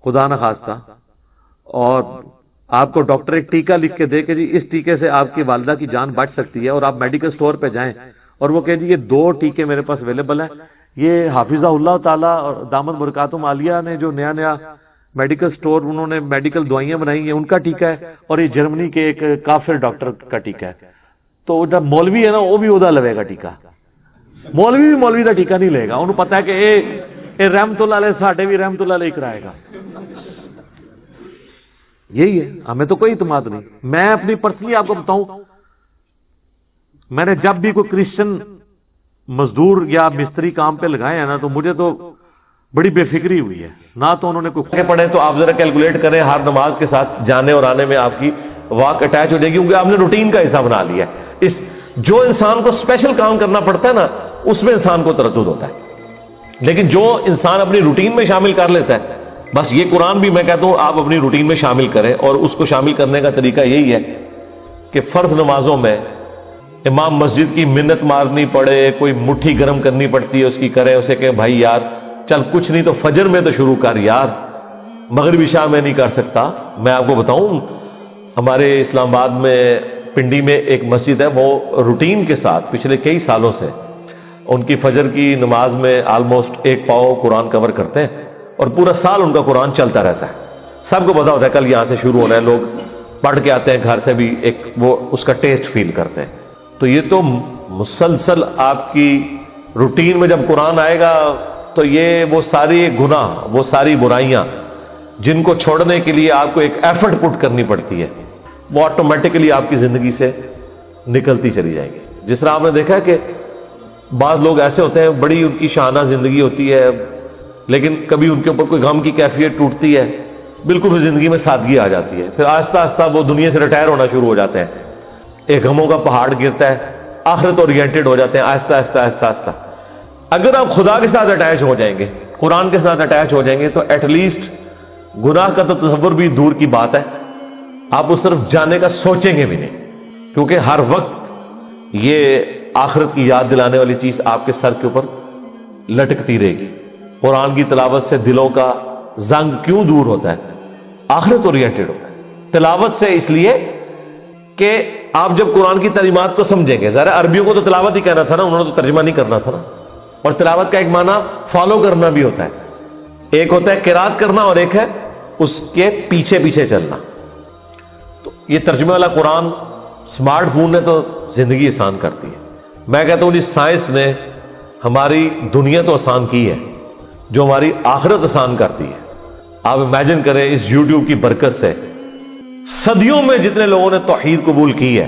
خدا نہ خواستہ، اور آپ کو ڈاکٹر ایک ٹیکہ لکھ کے دے کہ جی اس ٹیکے سے آپ کی والدہ کی جان بچ سکتی ہے، اور آپ میڈیکل سٹور پہ جائیں اور وہ کہ جی یہ 2 ٹیکے میرے پاس اویلیبل ہیں، یہ حافظہ اللہ تعالیٰ اور دامن برکاتہم عالیہ نے جو نیا نیا میڈیکل سٹور انہوں نے میڈیکل دوائیاں بنائی ہیں ان کا ٹیکہ ہے، اور یہ جرمنی کے ایک کافر ڈاکٹر کا ٹیکہ ہے۔ تو جب مولوی ہے نا وہ بھی ادا لوے گا ٹیکہ، مولوی بھی مولوی کا ٹیکہ نہیں لے گا، انہوں پتا ہے کہ اے رحمت اللہ علیہ ساڈے بھی رحمت اللہ علیہ کرائے گا۔ یہی ہے، ہمیں تو کوئی اعتماد نہیں۔ میں اپنی پرسنلی آپ کو بتاؤں، میں نے جب بھی کوئی کرسچن مزدور یا مستری کام پہ لگائے ہیں نا تو مجھے تو بڑی بے فکری ہوئی ہے، نہ تو انہوں نے کوئی پڑھے۔ تو آپ ذرا کیلکولیٹ کریں، ہر نماز کے ساتھ جانے اور آنے میں آپ کی واک اٹیچ ہو جائے گی، کیونکہ آپ نے روٹین کا حصہ بنا لیا ہے۔ جو انسان کو اسپیشل کام کرنا پڑتا ہے نا اس میں انسان کو تردد ہوتا ہے، لیکن جو انسان اپنی روٹین میں شامل کر لیتا ہے، بس یہ قرآن بھی میں کہتا ہوں آپ اپنی روٹین میں شامل کریں، اور اس کو شامل کرنے کا طریقہ یہی ہے کہ فرض نمازوں میں امام مسجد کی منت مارنی پڑے، کوئی مٹھی گرم کرنی پڑتی ہے اس کی، کرے اسے کہ بھائی یار چل کچھ نہیں تو فجر میں تو شروع کر یار، مغرب عشاء میں نہیں کر سکتا۔ میں آپ کو بتاؤں، ہمارے اسلام آباد میں پنڈی میں ایک مسجد ہے، وہ روٹین کے ساتھ پچھلے کئی سالوں سے ان کی فجر کی نماز میں آلموسٹ 1 پاؤ قرآن کور کرتے ہیں، اور پورا سال ان کا قرآن چلتا رہتا ہے۔ سب کو پتا ہوتا ہے کل یہاں سے شروع ہونا ہے، لوگ پڑھ کے آتے ہیں گھر سے بھی ایک وہ اس کا ٹیسٹ فیل کرتے ہیں۔ تو یہ تو مسلسل آپ کی روٹین میں جب قرآن آئے گا تو یہ وہ ساری گناہ، وہ ساری برائیاں جن کو چھوڑنے کے لیے آپ کو ایک ایفرٹ پٹ کرنی پڑتی ہے، وہ آٹومیٹکلی آپ کی زندگی سے نکلتی چلی جائیں گی۔ جس طرح آپ نے دیکھا ہے کہ بعض لوگ ایسے ہوتے ہیں بڑی ان کی شانہ زندگی ہوتی ہے، لیکن کبھی ان کے اوپر کوئی غم کی کیفیت ٹوٹتی ہے، بالکل بھی زندگی میں سادگی آ جاتی ہے، پھر آہستہ آہستہ وہ دنیا سے ریٹائر ہونا شروع ہو جاتے ہیں، ایک غموں کا پہاڑ گرتا ہے، آخرت اورینٹڈ ہو جاتے ہیں آہستہ آہستہ آہستہ آہستہ۔ اگر آپ خدا کے ساتھ اٹیچ ہو جائیں گے، قرآن کے ساتھ اٹیچ ہو جائیں گے، تو ایٹ لیسٹ گناہ کا تو تصور بھی دور کی بات ہے، آپ اس طرف جانے کا سوچیں گے بھی نہیں، کیونکہ ہر وقت یہ آخرت کی یاد دلانے والی چیز آپ کے سر کے اوپر لٹکتی رہے گی۔ قرآن کی تلاوت سے دلوں کا زنگ کیوں دور ہوتا ہے؟ آخرت اورینٹڈ ہوتا ہے تلاوت سے، اس لیے کہ آپ جب قرآن کی تعلیمات کو سمجھیں گے، ذرا عربیوں کو تو تلاوت ہی کہنا تھا نا، انہوں نے تو ترجمہ نہیں کرنا تھا نا، اور تلاوت کا ایک معنی فالو کرنا بھی ہوتا ہے، ایک ہوتا ہے قرات کرنا اور ایک ہے اس کے پیچھے پیچھے چلنا۔ تو یہ ترجمہ والا قرآن سمارٹ فون نے تو زندگی آسان کرتی ہے۔ میں کہتا ہوں جی سائنس نے ہماری دنیا تو آسان کی ہے، جو ہماری آخرت آسان کرتی ہے۔ آپ امیجن کریں اس یوٹیوب کی برکت سے صدیوں میں جتنے لوگوں نے توحید قبول کی ہے،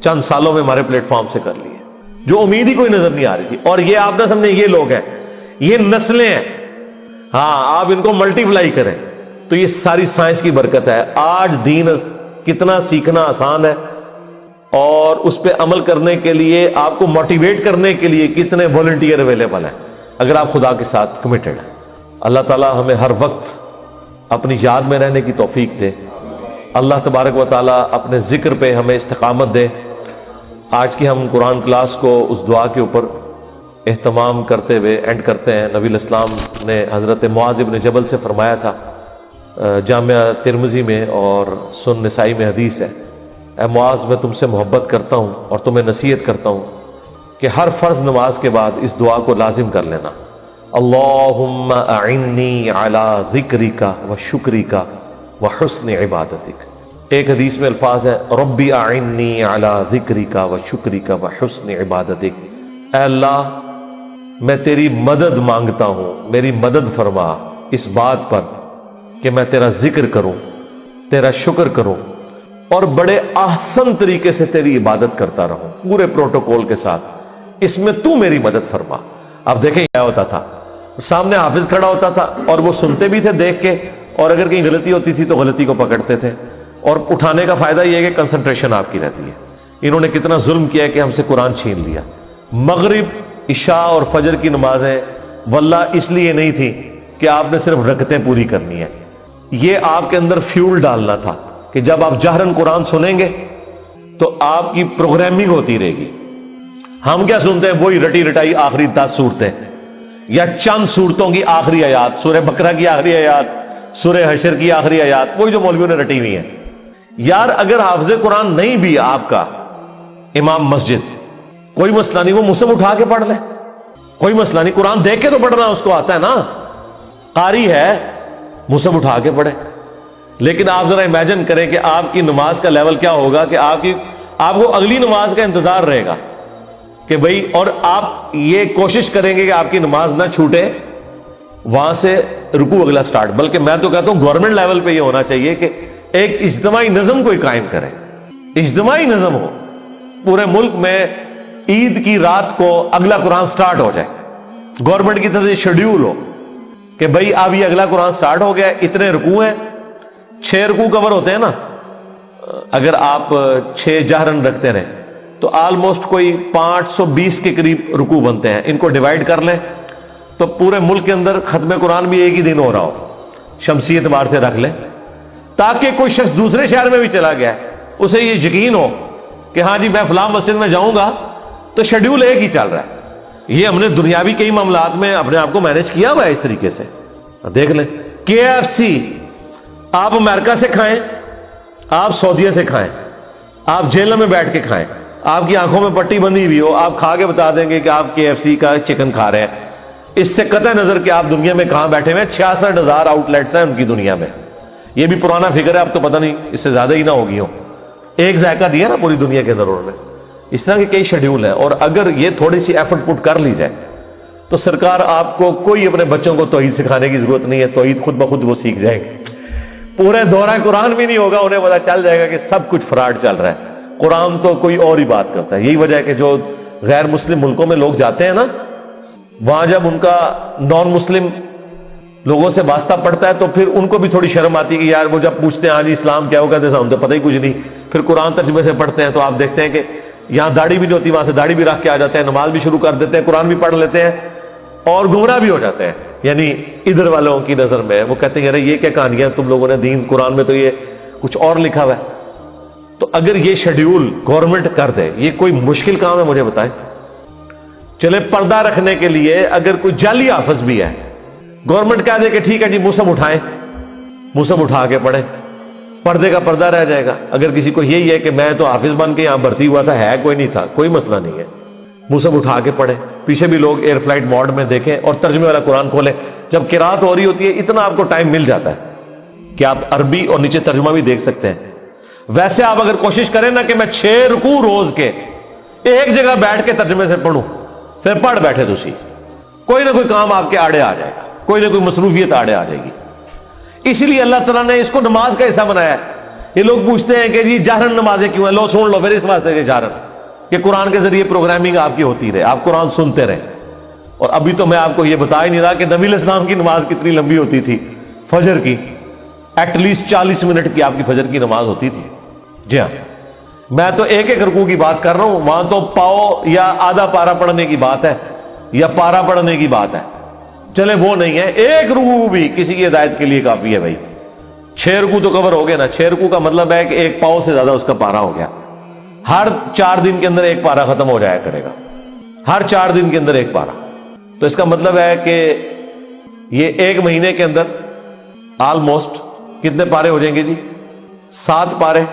چند سالوں میں ہمارے پلیٹ فارم سے کر لی ہے، جو امید ہی کوئی نظر نہیں آ رہی تھی۔ اور یہ آپ نہ سمجھیں یہ لوگ ہیں، یہ نسلیں ہیں، ہاں آپ ان کو ملٹی پلائی کریں تو یہ ساری سائنس کی برکت ہے۔ آج دین کتنا سیکھنا آسان ہے، اور اس پہ عمل کرنے کے لیے آپ کو موٹیویٹ کرنے کے لیے کتنے والنٹیئر اویلیبل ہیں اگر آپ خدا کے ساتھ کمیٹڈ ہیں۔ اللہ تعالی ہمیں ہر وقت اپنی یاد میں رہنے کی توفیق دے۔ اللہ تبارک و تعالی اپنے ذکر پہ ہمیں استقامت دے۔ آج کی ہم قرآن کلاس کو اس دعا کے اوپر اہتمام کرتے ہوئے اینڈ کرتے ہیں۔ نبی الاسلام نے حضرت معاذ بن جبل سے فرمایا تھا، جامعہ ترمذی میں اور سنن نسائی میں حدیث ہے، اے معاذ میں تم سے محبت کرتا ہوں اور تمہیں نصیحت کرتا ہوں کہ ہر فرض نماز کے بعد اس دعا کو لازم کر لینا، اللہم اعنی علی ذکرک و شکرک و حسن عبادتک۔ ایک حدیث میں الفاظ ہے ربی اعنی علی ذکرک و شکرک و حسن عبادتک، اے اللہ میں تیری مدد مانگتا ہوں، میری مدد فرما اس بات پر کہ میں تیرا ذکر کروں، تیرا شکر کروں اور بڑے احسن طریقے سے تیری عبادت کرتا رہوں، پورے پروٹوکول کے ساتھ، اس میں تو میری مدد فرما۔ اب دیکھیں کیا ہوتا تھا، سامنے حافظ کھڑا ہوتا تھا اور وہ سنتے بھی تھے دیکھ کے، اور اگر کہیں غلطی ہوتی تھی تو غلطی کو پکڑتے تھے، اور اٹھانے کا فائدہ یہ ہے کہ کنسنٹریشن آپ کی رہتی ہے۔ انہوں نے کتنا ظلم کیا ہے کہ ہم سے قرآن چھین لیا۔ مغرب، عشاء اور فجر کی نمازیں واللہ اس لیے نہیں تھی کہ آپ نے صرف رکعتیں پوری کرنی ہے، یہ آپ کے اندر فیول ڈالنا تھا کہ جب آپ جہرن قرآن سنیں گے تو آپ کی پروگرامنگ ہوتی رہے گی۔ ہم کیا سنتے ہیں؟ وہی رٹی رٹائی آخری 10 صورتیں یا چند صورتوں کی آخری آیات، سورہ بقرہ کی آخری آیات، سورہ حشر کی آخری آیات، وہی جو مولویوں نے رٹی ہوئی ہیں۔ یار اگر حافظ قرآن نہیں بھی آپ کا امام مسجد، کوئی مسئلہ نہیں، وہ مصحف اٹھا کے پڑھ لے، کوئی مسئلہ نہیں، قرآن دیکھ کے تو پڑھنا اس کو آتا ہے نا، قاری ہے، مصحف اٹھا کے پڑھے۔ لیکن آپ ذرا امیجن کریں کہ آپ کی نماز کا لیول کیا ہوگا کہ آپ کو اگلی نماز کا انتظار رہے گا کہ بھئی، اور آپ یہ کوشش کریں گے کہ آپ کی نماز نہ چھوٹے، وہاں سے رکوع اگلا سٹارٹ۔ بلکہ میں تو کہتا ہوں گورنمنٹ لیول پہ یہ ہونا چاہیے کہ ایک اجتماعی نظم کوئی قائم کرے، اجتماعی نظم ہو، پورے ملک میں عید کی رات کو اگلا قرآن سٹارٹ ہو جائے، گورنمنٹ کی طرف سے شیڈیول ہو کہ بھئی اب یہ اگلا قرآن سٹارٹ ہو گیا، اتنے رکوع ہیں، 6 رکوع کور ہوتے ہیں نا، اگر آپ 6 جہرن رکھتے رہیں تو آلموسٹ کوئی 520 کے قریب رکوع بنتے ہیں۔ ان کو ڈیوائیڈ کر لیں تو پورے ملک کے اندر ختم قرآن بھی ایک ہی دن ہو رہا ہو، شمسی اعتبار سے رکھ لیں، تاکہ کوئی شخص دوسرے شہر میں بھی چلا گیا ہے اسے یہ یقین ہو کہ ہاں جی میں فلاں مسجد میں جاؤں گا تو شیڈیول ایک ہی چل رہا ہے۔ یہ ہم نے دنیاوی کئی معاملات میں اپنے آپ کو مینج کیا ہوا ہے اس طریقے سے۔ دیکھ لیں KFC آپ امریکہ سے کھائیں، آپ سعودیہ سے کھائیں، آپ جیل میں بیٹھ کے کھائیں، آپ کی آنکھوں میں پٹی بندھی ہوئی ہو، آپ کھا کے بتا دیں گے کہ آپ KFC کا چکن کھا رہے ہیں، اس سے قطع نظر کہ آپ دنیا میں کہاں بیٹھے ہوئے ہیں۔ 66,000 آؤٹ لیٹس ہیں ان کی دنیا میں، یہ بھی پرانا فگر ہے، اب تو پتہ نہیں اس سے زیادہ ہی نہ ہوگی ہوں۔ ایک ذائقہ دیا نا پوری دنیا کے اندر انہوں نے۔ اس طرح کے کئی شیڈیول ہیں، اور اگر یہ تھوڑی سی ایفرٹ پٹ کر لی جائے تو سرکار آپ کو کوئی اپنے بچوں کو توحید سکھانے کی ضرورت نہیں ہے، توحید خود بخود وہ سیکھ جائیں گے۔ پورے دورہ قرآن بھی نہیں ہوگا، انہیں پتہ چل جائے گا کہ سب کچھ فراڈ چل رہا ہے، قرآن تو کوئی اور ہی بات کرتا ہے۔ یہی وجہ ہے کہ جو غیر مسلم ملکوں میں لوگ جاتے ہیں نا، وہاں جب ان کا نان مسلم لوگوں سے واسطہ پڑتا ہے تو پھر ان کو بھی تھوڑی شرم آتی ہے کہ یار وہ جب پوچھتے ہیں ہاں جی اسلام کیا، وہ کہتے ہیں ہم تو پتہ ہی کچھ نہیں۔ پھر قرآن ترجمے سے پڑھتے ہیں تو آپ دیکھتے ہیں کہ یہاں داڑھی بھی نہیں ہوتی، وہاں سے داڑھی بھی رکھ کے آ جاتے ہیں، نماز بھی شروع کر دیتے ہیں، قرآن بھی پڑھ لیتے ہیں اور گمراہ بھی ہو جاتے ہیں۔ یعنی ادھر والوں کی نظر میں وہ کہتے ہیں یار یہ کیا کہانیاں تم لوگوں نے دین، قرآن میں تو یہ کچھ اور لکھا ہوا ہے۔ تو اگر یہ شیڈیول گورنمنٹ کر دے، یہ کوئی مشکل کام ہے مجھے بتائیں؟ چلے پردہ رکھنے کے لیے اگر کوئی جعلی حافظ بھی ہے، گورنمنٹ کہہ دے کہ ٹھیک ہے جی مصحف اٹھائیں، مصحف اٹھا کے پڑھیں، پردے کا پردہ رہ جائے گا۔ اگر کسی کو یہی ہے کہ میں تو حافظ بن کے یہاں بھرتی ہوا تھا، ہے کوئی نہیں تھا، کوئی مسئلہ نہیں ہے، مصحف اٹھا کے پڑھیں۔ پیچھے بھی لوگ ایئر فلائٹ موڈ میں دیکھیں اور ترجمے والا قرآن کھولیں، جب قرات ہو رہی ہوتی ہے اتنا آپ کو ٹائم مل جاتا ہے کہ آپ عربی اور نیچے ترجمہ بھی دیکھ سکتے ہیں۔ ویسے آپ اگر کوشش کریں نا کہ میں 6 رکوع روز کے ایک جگہ بیٹھ کے ترجمے سے پڑھوں، پھر پڑھ بیٹھے تو کوئی نہ کوئی کام آپ کے آڑے آ جائے گا، کوئی نہ کوئی مصروفیت آڑے آ جائے گی۔ اسی لیے اللہ تعالیٰ نے اس کو نماز کا حصہ بنایا ہے۔ یہ لوگ پوچھتے ہیں کہ جی جہرن نمازیں کیوں ہیں؟ لو سن لو پھر اس واسطے کہ جہرن کہ قرآن کے ذریعے پروگرامنگ آپ کی ہوتی رہے، آپ قرآن سنتے رہیں۔ اور ابھی تو میں آپ کو یہ بتا ہی نہیں رہا کہ نبی علیہ السلام کی نماز کتنی لمبی ہوتی تھی، فجر کی ایٹ لیسٹ 40 منٹ کی آپ کی فجر کی نماز ہوتی تھی۔ جی ہاں، میں تو ایک ایک رکوع کی بات کر رہا ہوں، وہاں تو پاؤ یا آدھا پارا پڑھنے کی بات ہے یا پارا پڑھنے کی بات ہے۔ چلے وہ نہیں ہے، ایک رکوع بھی کسی کی ہدایت کے لیے کافی ہے بھائی۔ 6 رکوع تو کور ہو گئے نا، 6 رکوع کا مطلب ہے کہ ایک پاؤ سے زیادہ اس کا پارا ہو گیا۔ ہر 4 دن کے اندر ایک پارا ختم ہو جایا کرے گا، ہر 4 دن کے اندر ایک پارا۔ تو اس کا مطلب ہے کہ یہ ایک مہینے کے اندر آلموسٹ کتنے پارے ہو جائیں گے جی؟ 7 پارے۔